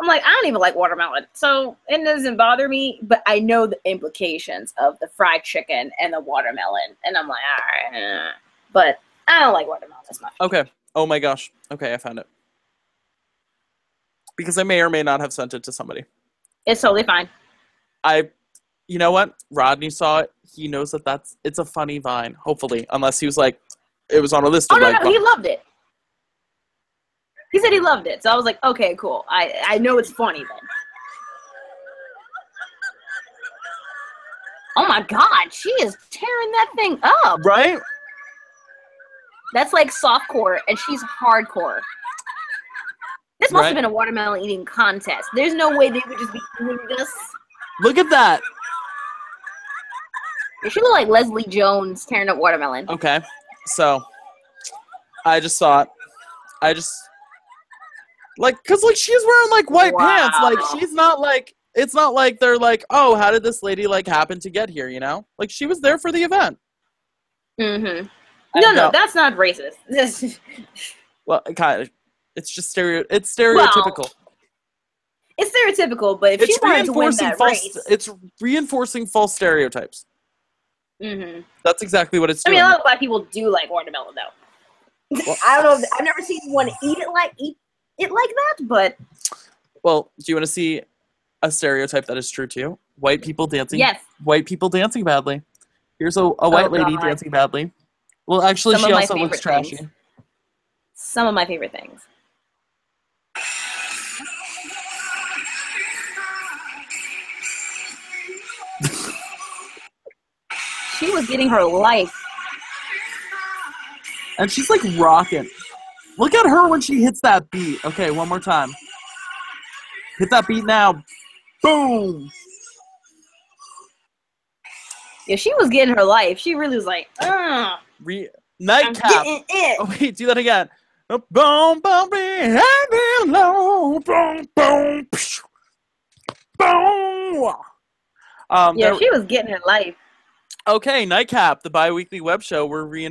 I'm like, I don't even like watermelon, so it doesn't bother me. But I know the implications of the fried chicken and the watermelon, and I'm like, all right, but I don't like watermelon as much. Okay. Oh my gosh. Okay, I found it. Because I may or may not have sent it to somebody. It's totally fine. You know what? Rodney saw it. He knows that it's a funny Vine. Hopefully, unless he was like. It was on a list of no, he loved it. He said he loved it. So I was like, okay, cool. I know it's funny then. Oh my god, she is tearing that thing up. Right? That's like softcore, and she's hardcore. This must have been a watermelon eating contest. There's no way they would just be doing this. Look at that. She look like Leslie Jones tearing up watermelon. Okay. So, I just saw it. Cause like she's wearing like white pants. Like she's not like, it's not like they're like, oh, how did this lady like happen to get here? You know, like she was there for the event. Mm-hmm. No, that's not racist. Well, kind of. It's just It's stereotypical. Well, it's stereotypical, but if she wanted to win that race, it's reinforcing false stereotypes. Mm-hmm. That's exactly what it's doing. I mean, a lot of black people do like watermelon, though. Well, I don't know. I've never seen one eat it like that, but. Well, do you want to see a stereotype that is true too? White people dancing. Yes. White people dancing badly. Here's a white lady dancing badly. Well, actually, she also looks trashy. Some of my favorite things. She was getting her life. And she's like rocking. Look at her when she hits that beat. Okay, one more time. Hit that beat now. Boom. Yeah, she was getting her life. She really was like, Nightcap. Oh, wait, do that again. Boom, boom, boom, boom, boom, boom. Yeah, she was getting her life. Okay, Nightcap, the Bi Weekly Webshow, where we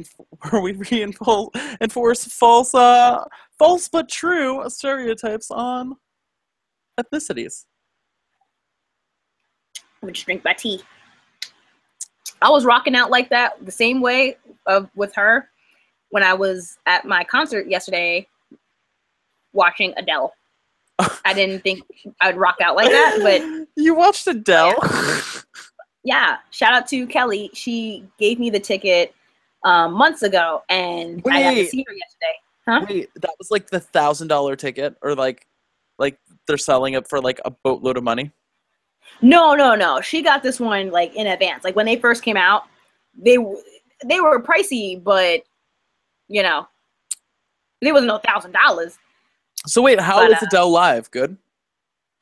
enforce false but true stereotypes on ethnicities. I'm gonna just drink my tea. I was rocking out like that the same way with her when I was at my concert yesterday watching Adele. I didn't think I would rock out like that, but you watched Adele? Yeah. Shout out to Kelly. She gave me the ticket months ago, and I got to see her yesterday. Huh? Wait, that was like the $1,000 ticket, or like they're selling it for like a boatload of money? No. She got this one like in advance. Like when they first came out, they were pricey, but you know, there was no $1,000. So wait, how is Adele live? Good?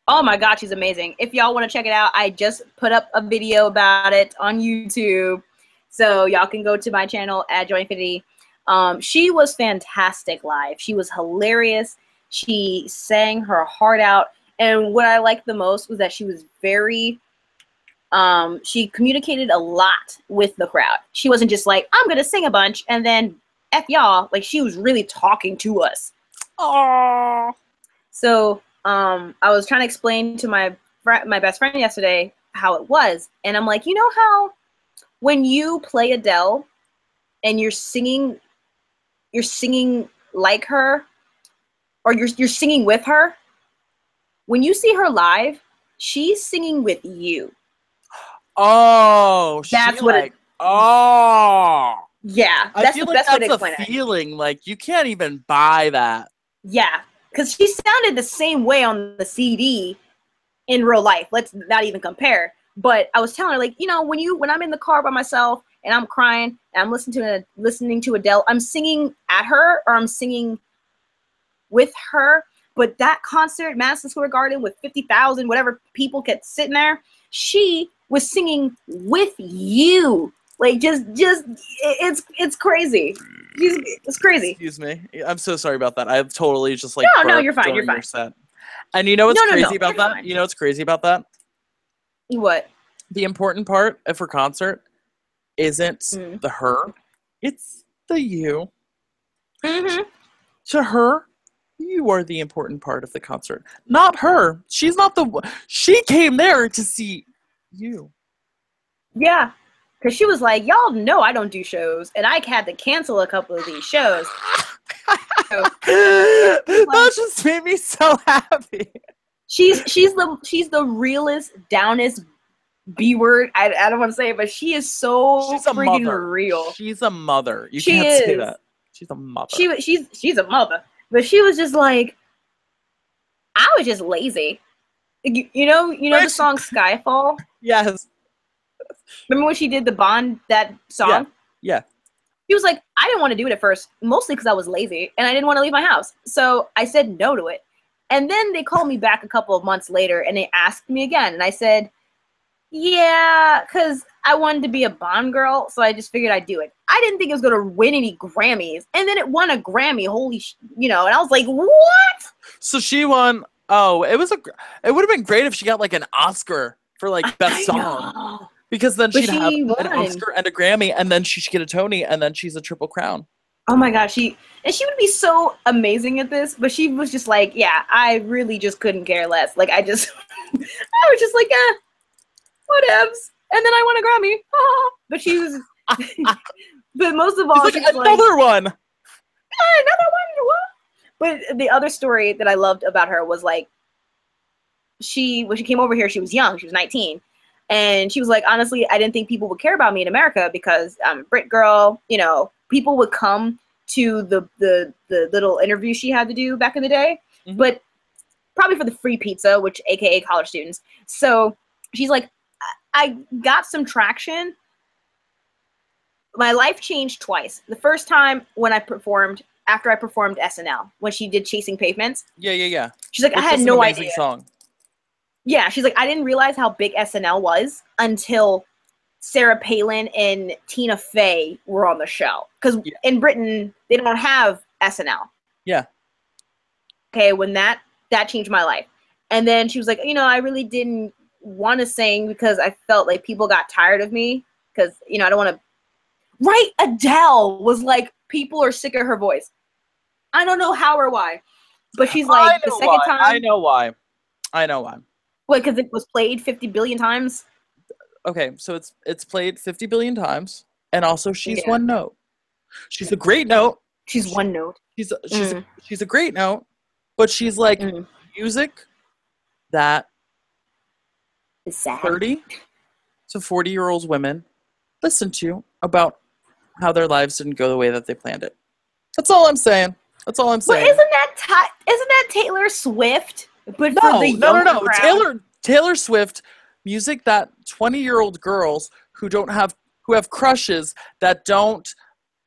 Oh my god, she's amazing. If y'all want to check it out, I just put up a video about it on YouTube. So y'all can go to my channel at Joinfinity. She was fantastic live. She was hilarious. She sang her heart out. And what I liked the most was that she was very, she communicated a lot with the crowd. She wasn't just like, I'm going to sing a bunch and then F y'all. Like, she was really talking to us. Aww. So, I was trying to explain to my best friend yesterday how it was. And I'm like, you know how when you play Adele and you're singing like her, or you're singing with her, when you see her live, she's singing with you. Oh, that's what. Oh, Yeah, I that's feel the like best way to that's a explain it. feeling. Like, you can't even buy that. Yeah, because she sounded the same way on the CD in real life. Let's not even compare. But I was telling her, like, when I'm in the car by myself and I'm crying and I'm listening to Adele, I'm singing at her or I'm singing with her. But that concert, Madison Square Garden, with 50,000 whatever people kept sitting there, she was singing with you. Like, it's crazy. It's crazy. Excuse me. I'm so sorry about that. I've totally just like No, burped you're fine. You're during your fine. set. And you know what's No, crazy about you're that? fine. You know what's crazy about that? What? The important part of her concert isn't Mm. the her, it's the you. Mm-hmm. To her, you are the important part of the concert, not her. She's not the. She came there to see you. Yeah. Because she was like, y'all know I don't do shows, and I had to cancel a couple of these shows. So, That just made me so happy. she's the realest, downest B word. I don't want to say it, but she is so She's a freaking mother. real. She's a mother. You She can't say is. that. She's a mother. She's a mother, but she was just like, I was just lazy. You know the song Skyfall? Yes. Remember when she did the Bond, that song? Yeah. She was like, I didn't want to do it at first, mostly because I was lazy and I didn't want to leave my house. So I said no to it. And then they called me back a couple of months later and they asked me again. And I said, yeah, because I wanted to be a Bond girl. So I just figured I'd do it. I didn't think it was going to win any Grammys. And then it won a Grammy. And I was like, what? So she won. Oh, it would have been great if she got like an Oscar for like best song. Because then she'd have an Oscar and a Grammy, and then she should get a Tony, and then she's a Triple Crown. Oh my gosh, she would be so amazing at this, but she was just like, yeah, I really just couldn't care less. Like, I was just like, whatevs. And then I won a Grammy. But she was, but most of all, she's like, another one. Another one. What? But the other story that I loved about her was like, when she came over here, she was young. She was 19. And she was like, honestly, I didn't think people would care about me in America because I'm a Brit girl. People would come to the little interview she had to do back in the day, but probably for the free pizza, which AKA college students. So she's like, I got some traction. My life changed twice. The first time after I performed SNL, when she did Chasing Pavements. Yeah. She's like, Which I had no idea. Song. Yeah, she's like, I didn't realize how big SNL was until Sarah Palin and Tina Fey were on the show. Because in Britain, they don't have SNL. Yeah. Okay, when that changed my life. And then she was like, I really didn't want to sing because I felt like people got tired of me. Because, I don't want to. Right? Adele was like, people are sick of her voice. I don't know how or why. But she's like, the second time. I know why. What, because it was played 50 billion times? Okay, so it's played 50 billion times, and also she's one note. She's a great note. She's one note. She's a great note, but she's like music that is sad. 30 to 40-year-old women listen to about how their lives didn't go the way that they planned it. That's all I'm saying. But isn't that Taylor Swift? But no. Crowd? Taylor Swift, music that 20-year-old girls who have crushes that don't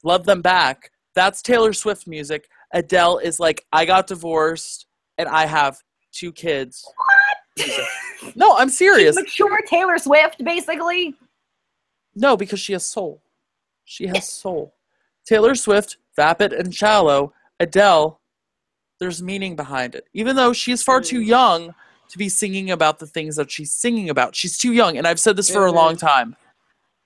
love them back. That's Taylor Swift music. Adele is like, I got divorced and I have 2 kids. What? No, I'm serious. She's mature Taylor Swift, basically. No, because she has soul. She has soul. Taylor Swift, vapid and shallow. Adele, there's meaning behind it. Even though she's far too young to be singing about the things that she's singing about. She's too young, and I've said this for a long time.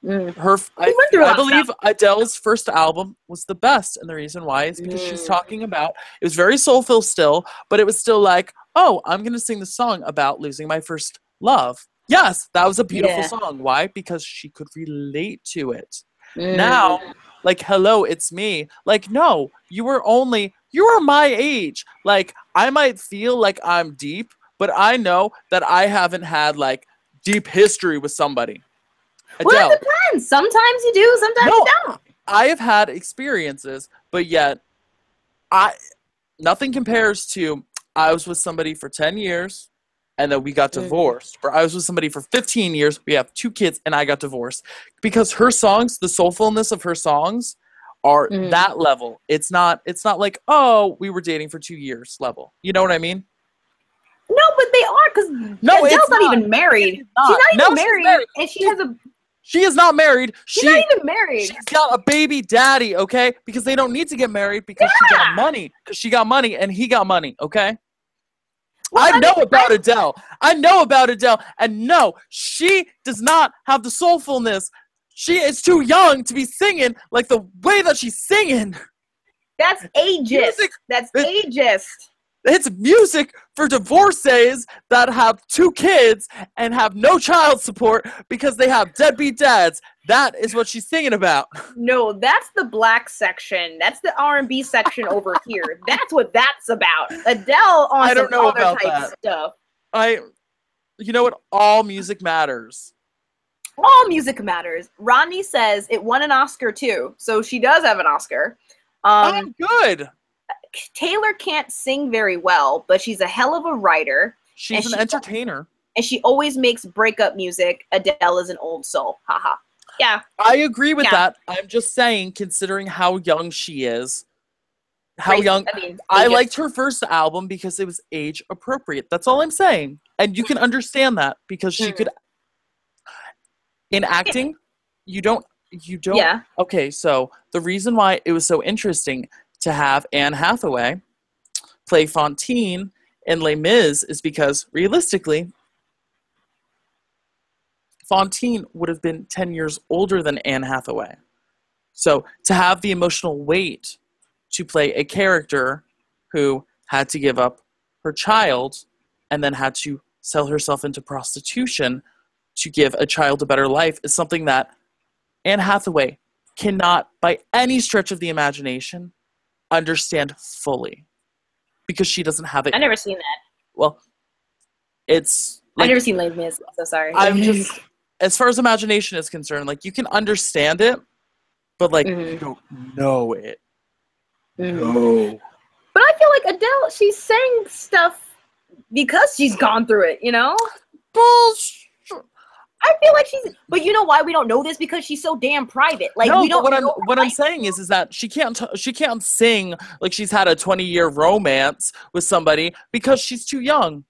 I believe Adele's first album was the best, and the reason why is because she's talking about, it was very soulful still, but it was still like, oh, I'm going to sing the song about losing my first love. Yes, that was a beautiful song. Why? Because she could relate to it. Now, like, hello, it's me. Like, no, you are my age. Like, I might feel like I'm deep, but I know that I haven't had, like, deep history with somebody. Adele. Well, it depends. Sometimes you do, sometimes you don't. I have had experiences, but yet I nothing compares to I was with somebody for 10 years and then we got divorced. Or I was with somebody for 15 years, we have 2 kids, and I got divorced. Because her songs, the soulfulness of her songs are that level. It's not like, oh, we were dating for 2 years level. You know what I mean? No, but they are, because No, Adele's not even married. She's not even married, and she has a... She is not married. She's not even married. She's got a baby daddy, okay? Because they don't need to get married because she got money. Because she got money and he got money, okay? Well, I know about Adele. I know about Adele. And no, she does not have the soulfulness. She is too young to be singing like the way that she's singing. That's ageist. That's ageist. It's music for divorcees that have 2 kids and have no child support because they have deadbeat dads. That is what she's singing about. No, that's the black section. That's the R&B section over here. That's what that's about. Adele on I don't some know other about type that. stuff. You know what? All music matters. All music matters. Rodney says it won an Oscar too, so she does have an Oscar. Good. Taylor can't sing very well, but she's a hell of a writer. She's an entertainer. And she always makes breakup music. Adele is an old soul. Haha. Yeah. I agree with that. I'm just saying, considering how young she is, I liked her first album because it was age appropriate. That's all I'm saying. And you can understand that because she could, in acting, you don't. Yeah. Okay, so the reason why it was so interesting to have Anne Hathaway play Fantine in Les Mis is because, realistically, Fantine would have been 10 years older than Anne Hathaway. So to have the emotional weight to play a character who had to give up her child and then had to sell herself into prostitution to give a child a better life is something that Anne Hathaway cannot, by any stretch of the imagination, understand fully because she doesn't have it. I've never seen that. Well, it's like, I've never seen Les Mis. I'm so sorry. I'm just, as far as imagination is concerned, like you can understand it, but like you don't know it. No. But I feel like Adele, she's saying stuff because she's gone through it, you know? Bullshit. I feel like she's, but you know why we don't know this? Because she's so damn private. Like no, we don't. What I'm saying is that she can't sing like she's had a 20-year romance with somebody because she's too young.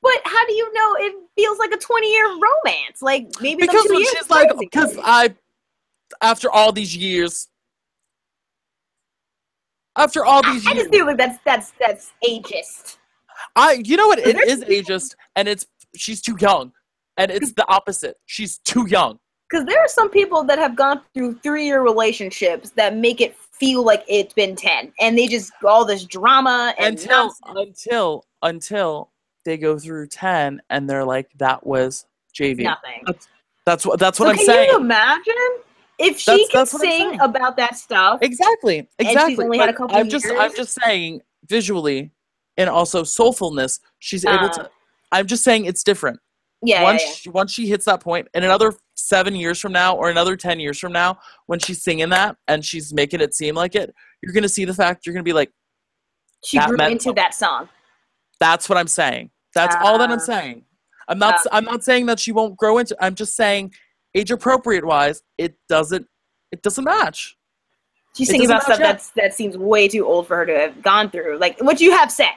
But how do you know it feels like a 20-year romance? Like maybe because she's like after all these years. I just feel like that's ageist. You know what? It is ageist, and she's too young. And it's the opposite. She's too young. Because there are some people that have gone through 3-year relationships that make it feel like it's been 10. And they just all this drama and until they go through 10 and they're like, that was JV. Nothing. That's what I'm saying. Can you imagine if she could sing about that stuff? Exactly. And she's only had a couple years. I'm just saying visually and also soulfulness, she's able to. I'm just saying it's different. Yeah. Once she hits that point, and another 7 years from now, or another 10 years from now, when she's singing that and she's making it seem like it, you're gonna see the fact. You're gonna be like, she grew into that song. That's what I'm saying. That's all that I'm saying. I'm not saying that she won't grow into. I'm just saying, age appropriate wise, it doesn't match. She's singing about stuff that seems way too old for her to have gone through, like what you have said.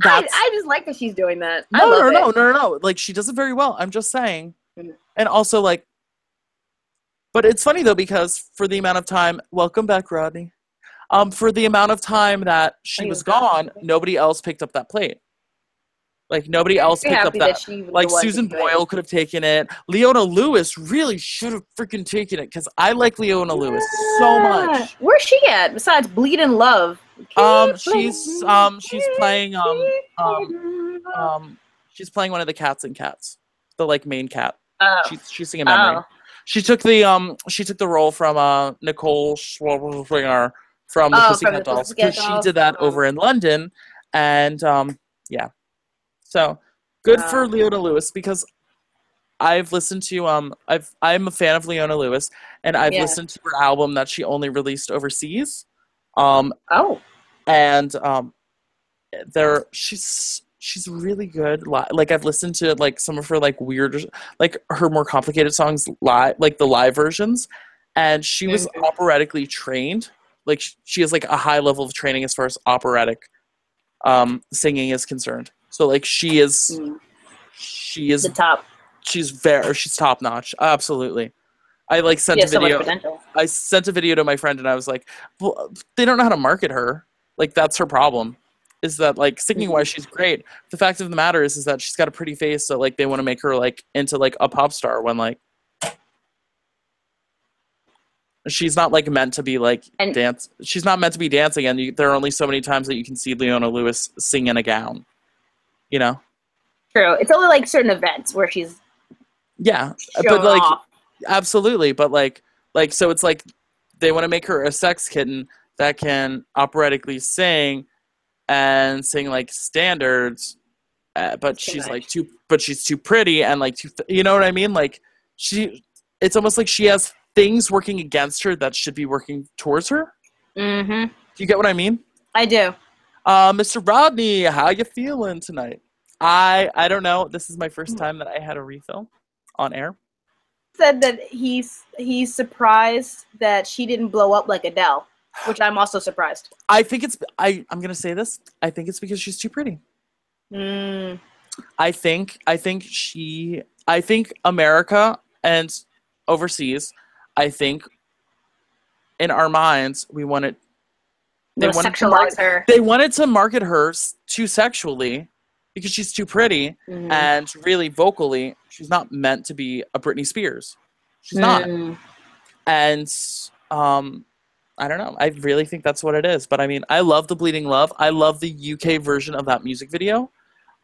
I just like that she's doing that. No. Like she does it very well. I'm just saying, and also like, but it's funny though because for the amount of time, welcome back, Rodney. For the amount of time that she was gone, nobody else picked up that plate. Like nobody else picked up that. Like Susan Boyle could have taken it. Leona Lewis really should have freaking taken it because I like Leona Lewis so much. Where's she at? Besides Bleed in Love. She's playing she's playing one of the Cats and Cats, the like main cat. She's singing memory. She took the role from Nicole Scherzinger from the Pussycat Dolls because she did that over in London, and yeah. So good for Leona Lewis because I've listened to I'm a fan of Leona Lewis, and I've Yeah. listened to her album that she only released overseas. Um, Oh. and there she's really good. Like I've listened to like some of her like weird, like her more complicated songs live, like the live versions, and she was Mhm. operatically trained. Like she has like a high level of training as far as operatic singing is concerned. So like Mm. she The is top. she's top notch. Absolutely. I like She sent a has so much video. potential. I sent a video to my friend and I was like, well, they don't know how to market her. Like that's her problem. Is that like singing Mhm. wise she's great. The fact of the matter is that she's got a pretty face, so like they want to make her like into like a pop star when like she's not like meant to be like And dance. She's not meant to be dancing, and there are only so many times that you can see Leona Lewis sing in a gown. You know? true. It's only like certain events where she's Yeah, but showing like off. absolutely, but like so it's like they want to make her a sex kitten that can operatically sing and sing like standards, but It's too she's like much. too, but she's too pretty and like too, you know what I mean? Like it's almost like she has things working against her that should be working towards her. Mm-hmm. Do you get what I mean? I do. Mr. Rodney, how you feeling tonight? I don't know. This is my first time that I had a refill on air. Said that he's surprised that she didn't blow up like Adele, which I'm also surprised. I think it's I'm gonna say this. I think it's because she's too pretty. Mm. I think America and overseas, I think in our minds we wanted They'll sexualize her. they wanted to market her too sexually because she's too pretty Mm. and really vocally she's not meant to be a Britney Spears. She's not. Mm. And I don't know. I really think that's what it is. But I mean, I love the Bleeding Love. I love the UK version of that music video.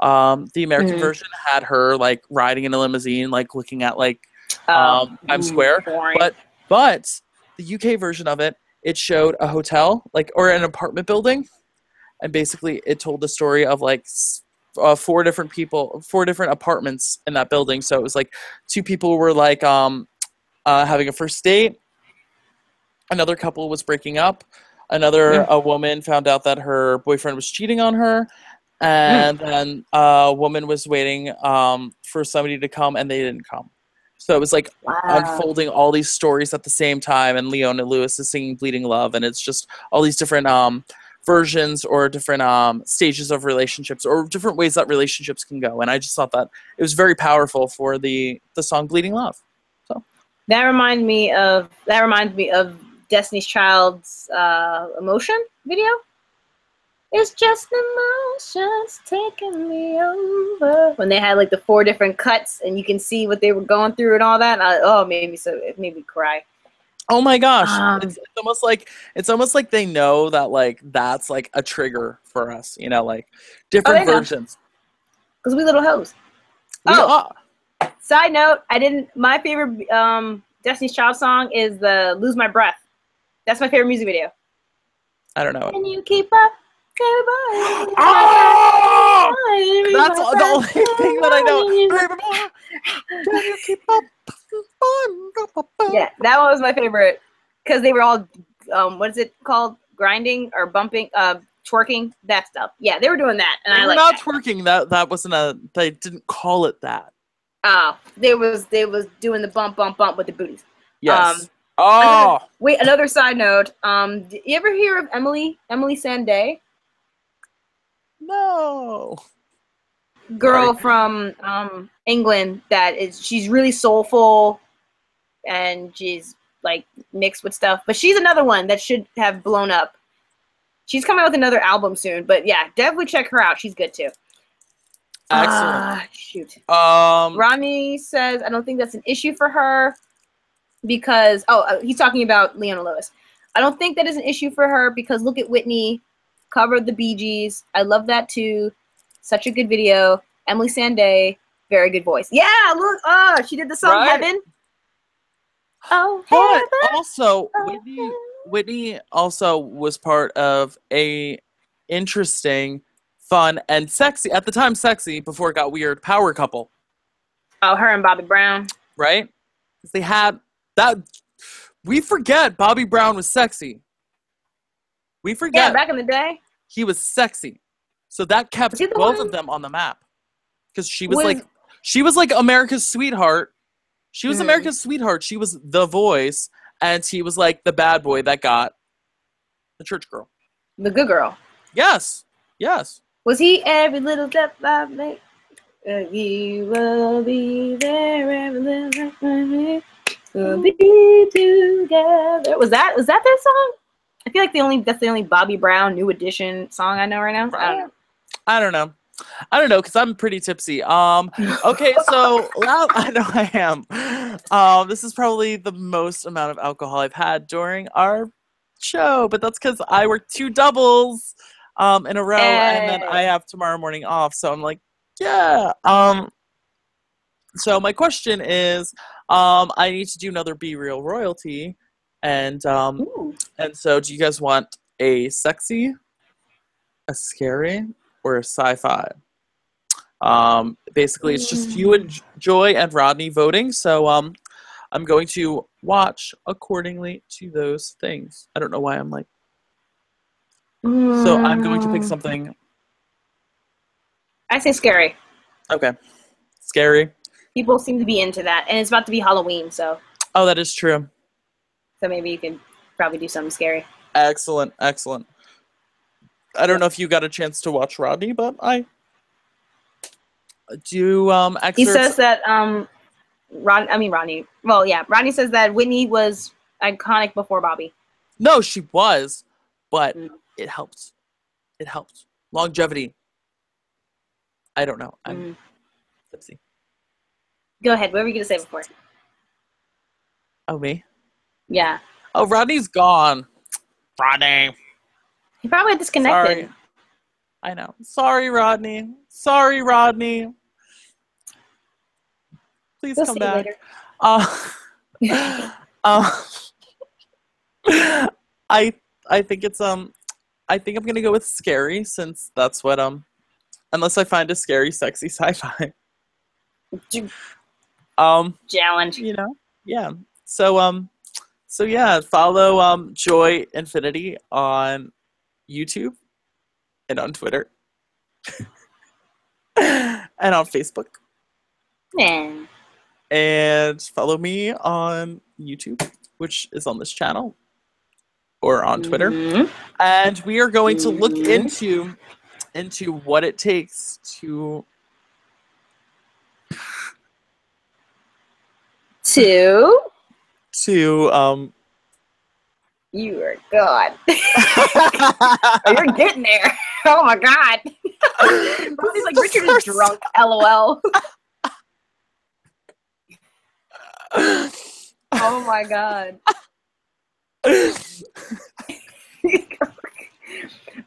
The American Mm. version had her like riding in a limousine, like looking at like Oh, Times Square. boring. But the UK version of it, it showed a hotel, like or an apartment building, and basically it told the story of like four different people, four different apartments in that building. So it was like two people were like having a first date. Another couple was breaking up. A woman found out that her boyfriend was cheating on her, and then a woman was waiting for somebody to come, and they didn't come. So it was like Wow. unfolding all these stories at the same time, and Leona Lewis is singing "Bleeding Love," and it's just all these different versions or different stages of relationships or different ways that relationships can go. And I just thought that it was very powerful for the song "Bleeding Love." So That reminds me of Destiny's Child's Emotion video. It's just emotions taking me over. When they had like the 4 different cuts and you can see what they were going through and all that. It made me cry. oh my gosh, it's almost like they know that like that's like a trigger for us, you know, like different They know. versions. Because we little hoes. Side note, my favorite Destiny's Child song is the Lose My Breath. That's my favorite music video. I don't know. Can you keep up? Everybody. That's the only thing that I know. Can you keep up? Yeah, that one was my favorite because they were all, what is it called? Grinding or bumping, twerking, that stuff. Yeah, they were doing that, and They I were like not that. twerking. That wasn't they didn't call it that. Oh, they was doing the bump with the booties. Yes. Another side note. Did you ever hear of Emily Sandé? No. Girl from England she's really soulful and she's like mixed with stuff, but she's another one that should have blown up. She's coming out with another album soon, but yeah, definitely check her out. She's good too. Excellent. Shoot. Um, Ronnie says I don't think that's an issue for her because he's talking about Leona Lewis. I don't think that is an issue for her because look at Whitney covered the Bee Gees. I love that too. Such a good video. Emily Sandé, very good voice. Yeah, look, she did the song Right? Heaven. Oh, but heaven. also Oh, Whitney also was part of a interesting, fun, and sexy at the time, sexy before it got weird power couple. Oh, her and Bobby Brown. right? Because they had that. We forget Bobby Brown was sexy. We forget Yeah, back in the day. he was sexy. So that kept Was he the both one? of them on the map. Because she was like America's sweetheart. She was America's sweetheart. She was the voice, and he was like the bad boy that got the church girl. The good girl. Yes. Yes. Was he every little step I make? You will be there every little step I make. We'll be together. Was that their song? I feel like that's the only Bobby Brown New Edition song I know right now. I don't know because I'm pretty tipsy. Okay, so I know I am. This is probably the most amount of alcohol I've had during our show, but that's because I worked 2 doubles in a row, and then I have tomorrow morning off. So I'm like, yeah. So my question is, I need to do another Be Real royalty, and so do you guys want a sexy, a scary, or a sci-fi? Basically, it's just you and Joy and Rodney voting. So I'm going to watch accordingly to those things. I don't know why I'm like. So I'm going to pick something. I say scary. Okay, scary. People seem to be into that, and it's about to be Halloween, so. Oh, that is true. So maybe you could probably do something scary. Excellent, excellent. I don't know if you got a chance to watch Rodney, but I do. Excerpts. He says that Rodney. Well, yeah, Rodney says that Whitney was iconic before Bobby. No, she was, but it helped. It helped. Longevity. I don't know. I'm tipsy. Go ahead. What were you going to say before? Oh, me? Yeah. Oh, Rodney's gone. Rodney. He probably disconnected. Sorry. I know. Sorry, Rodney. Sorry, Rodney. Please come back. I think it's I think I'm gonna go with scary, since that's what unless I find a scary, sexy sci-fi. Challenge. You know? Yeah. So yeah, follow Joy Infinity on YouTube and on Twitter. And on Facebook. Yeah. And follow me on YouTube, which is on this channel, or on Twitter. And we are going to look into what it takes to You are God. You're getting there. Oh my God. He's like, Richard is drunk. LOL. Oh my God.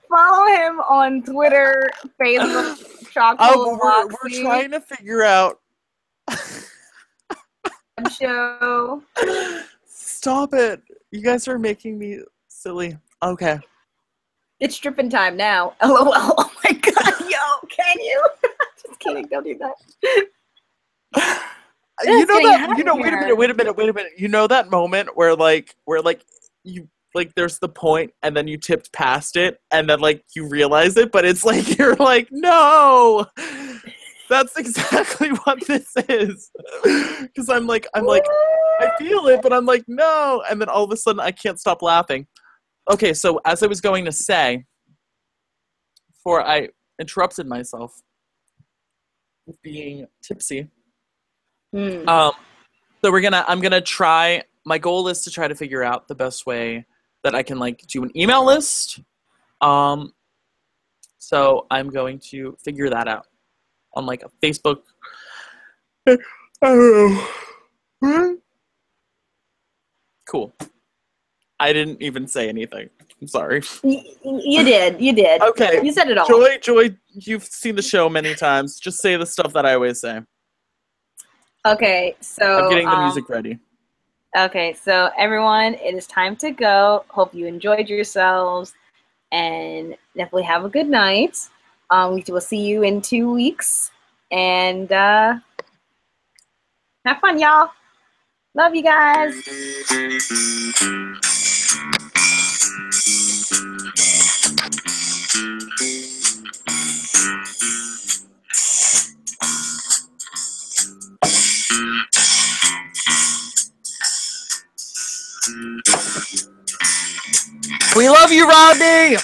Follow him on Twitter, Facebook, Chocolate. We're trying to figure out. Show. Stop it. You guys are making me silly. Okay. It's stripping time now. LOL. Oh my God. Yo, can you? Just kidding. Don't do that. You know that, wait a minute. You know that moment where you, like, there's the point and then you tipped past it and then, like, you realize it, but it's like, you're like, no! That's exactly what this is. Because I'm like, I feel it, but I'm like, no! And then all of a sudden, I can't stop laughing. Okay, so as I was going to say, before I interrupted myself with being tipsy, so I'm gonna try. My goal is to try to figure out the best way that I can, like, do an email list. So I'm going to figure that out on, like, a Facebook. I don't know. Cool. I didn't even say anything. I'm sorry. You did. Okay. You said it all. Joy, you've seen the show many times. Just say the stuff that I always say. Okay, so I'm getting the music ready. Okay, so everyone, it is time to go. Hope you enjoyed yourselves, and definitely have a good night. We will see you in 2 weeks, and Have fun, y'all. Love you guys. We love you, Rodney!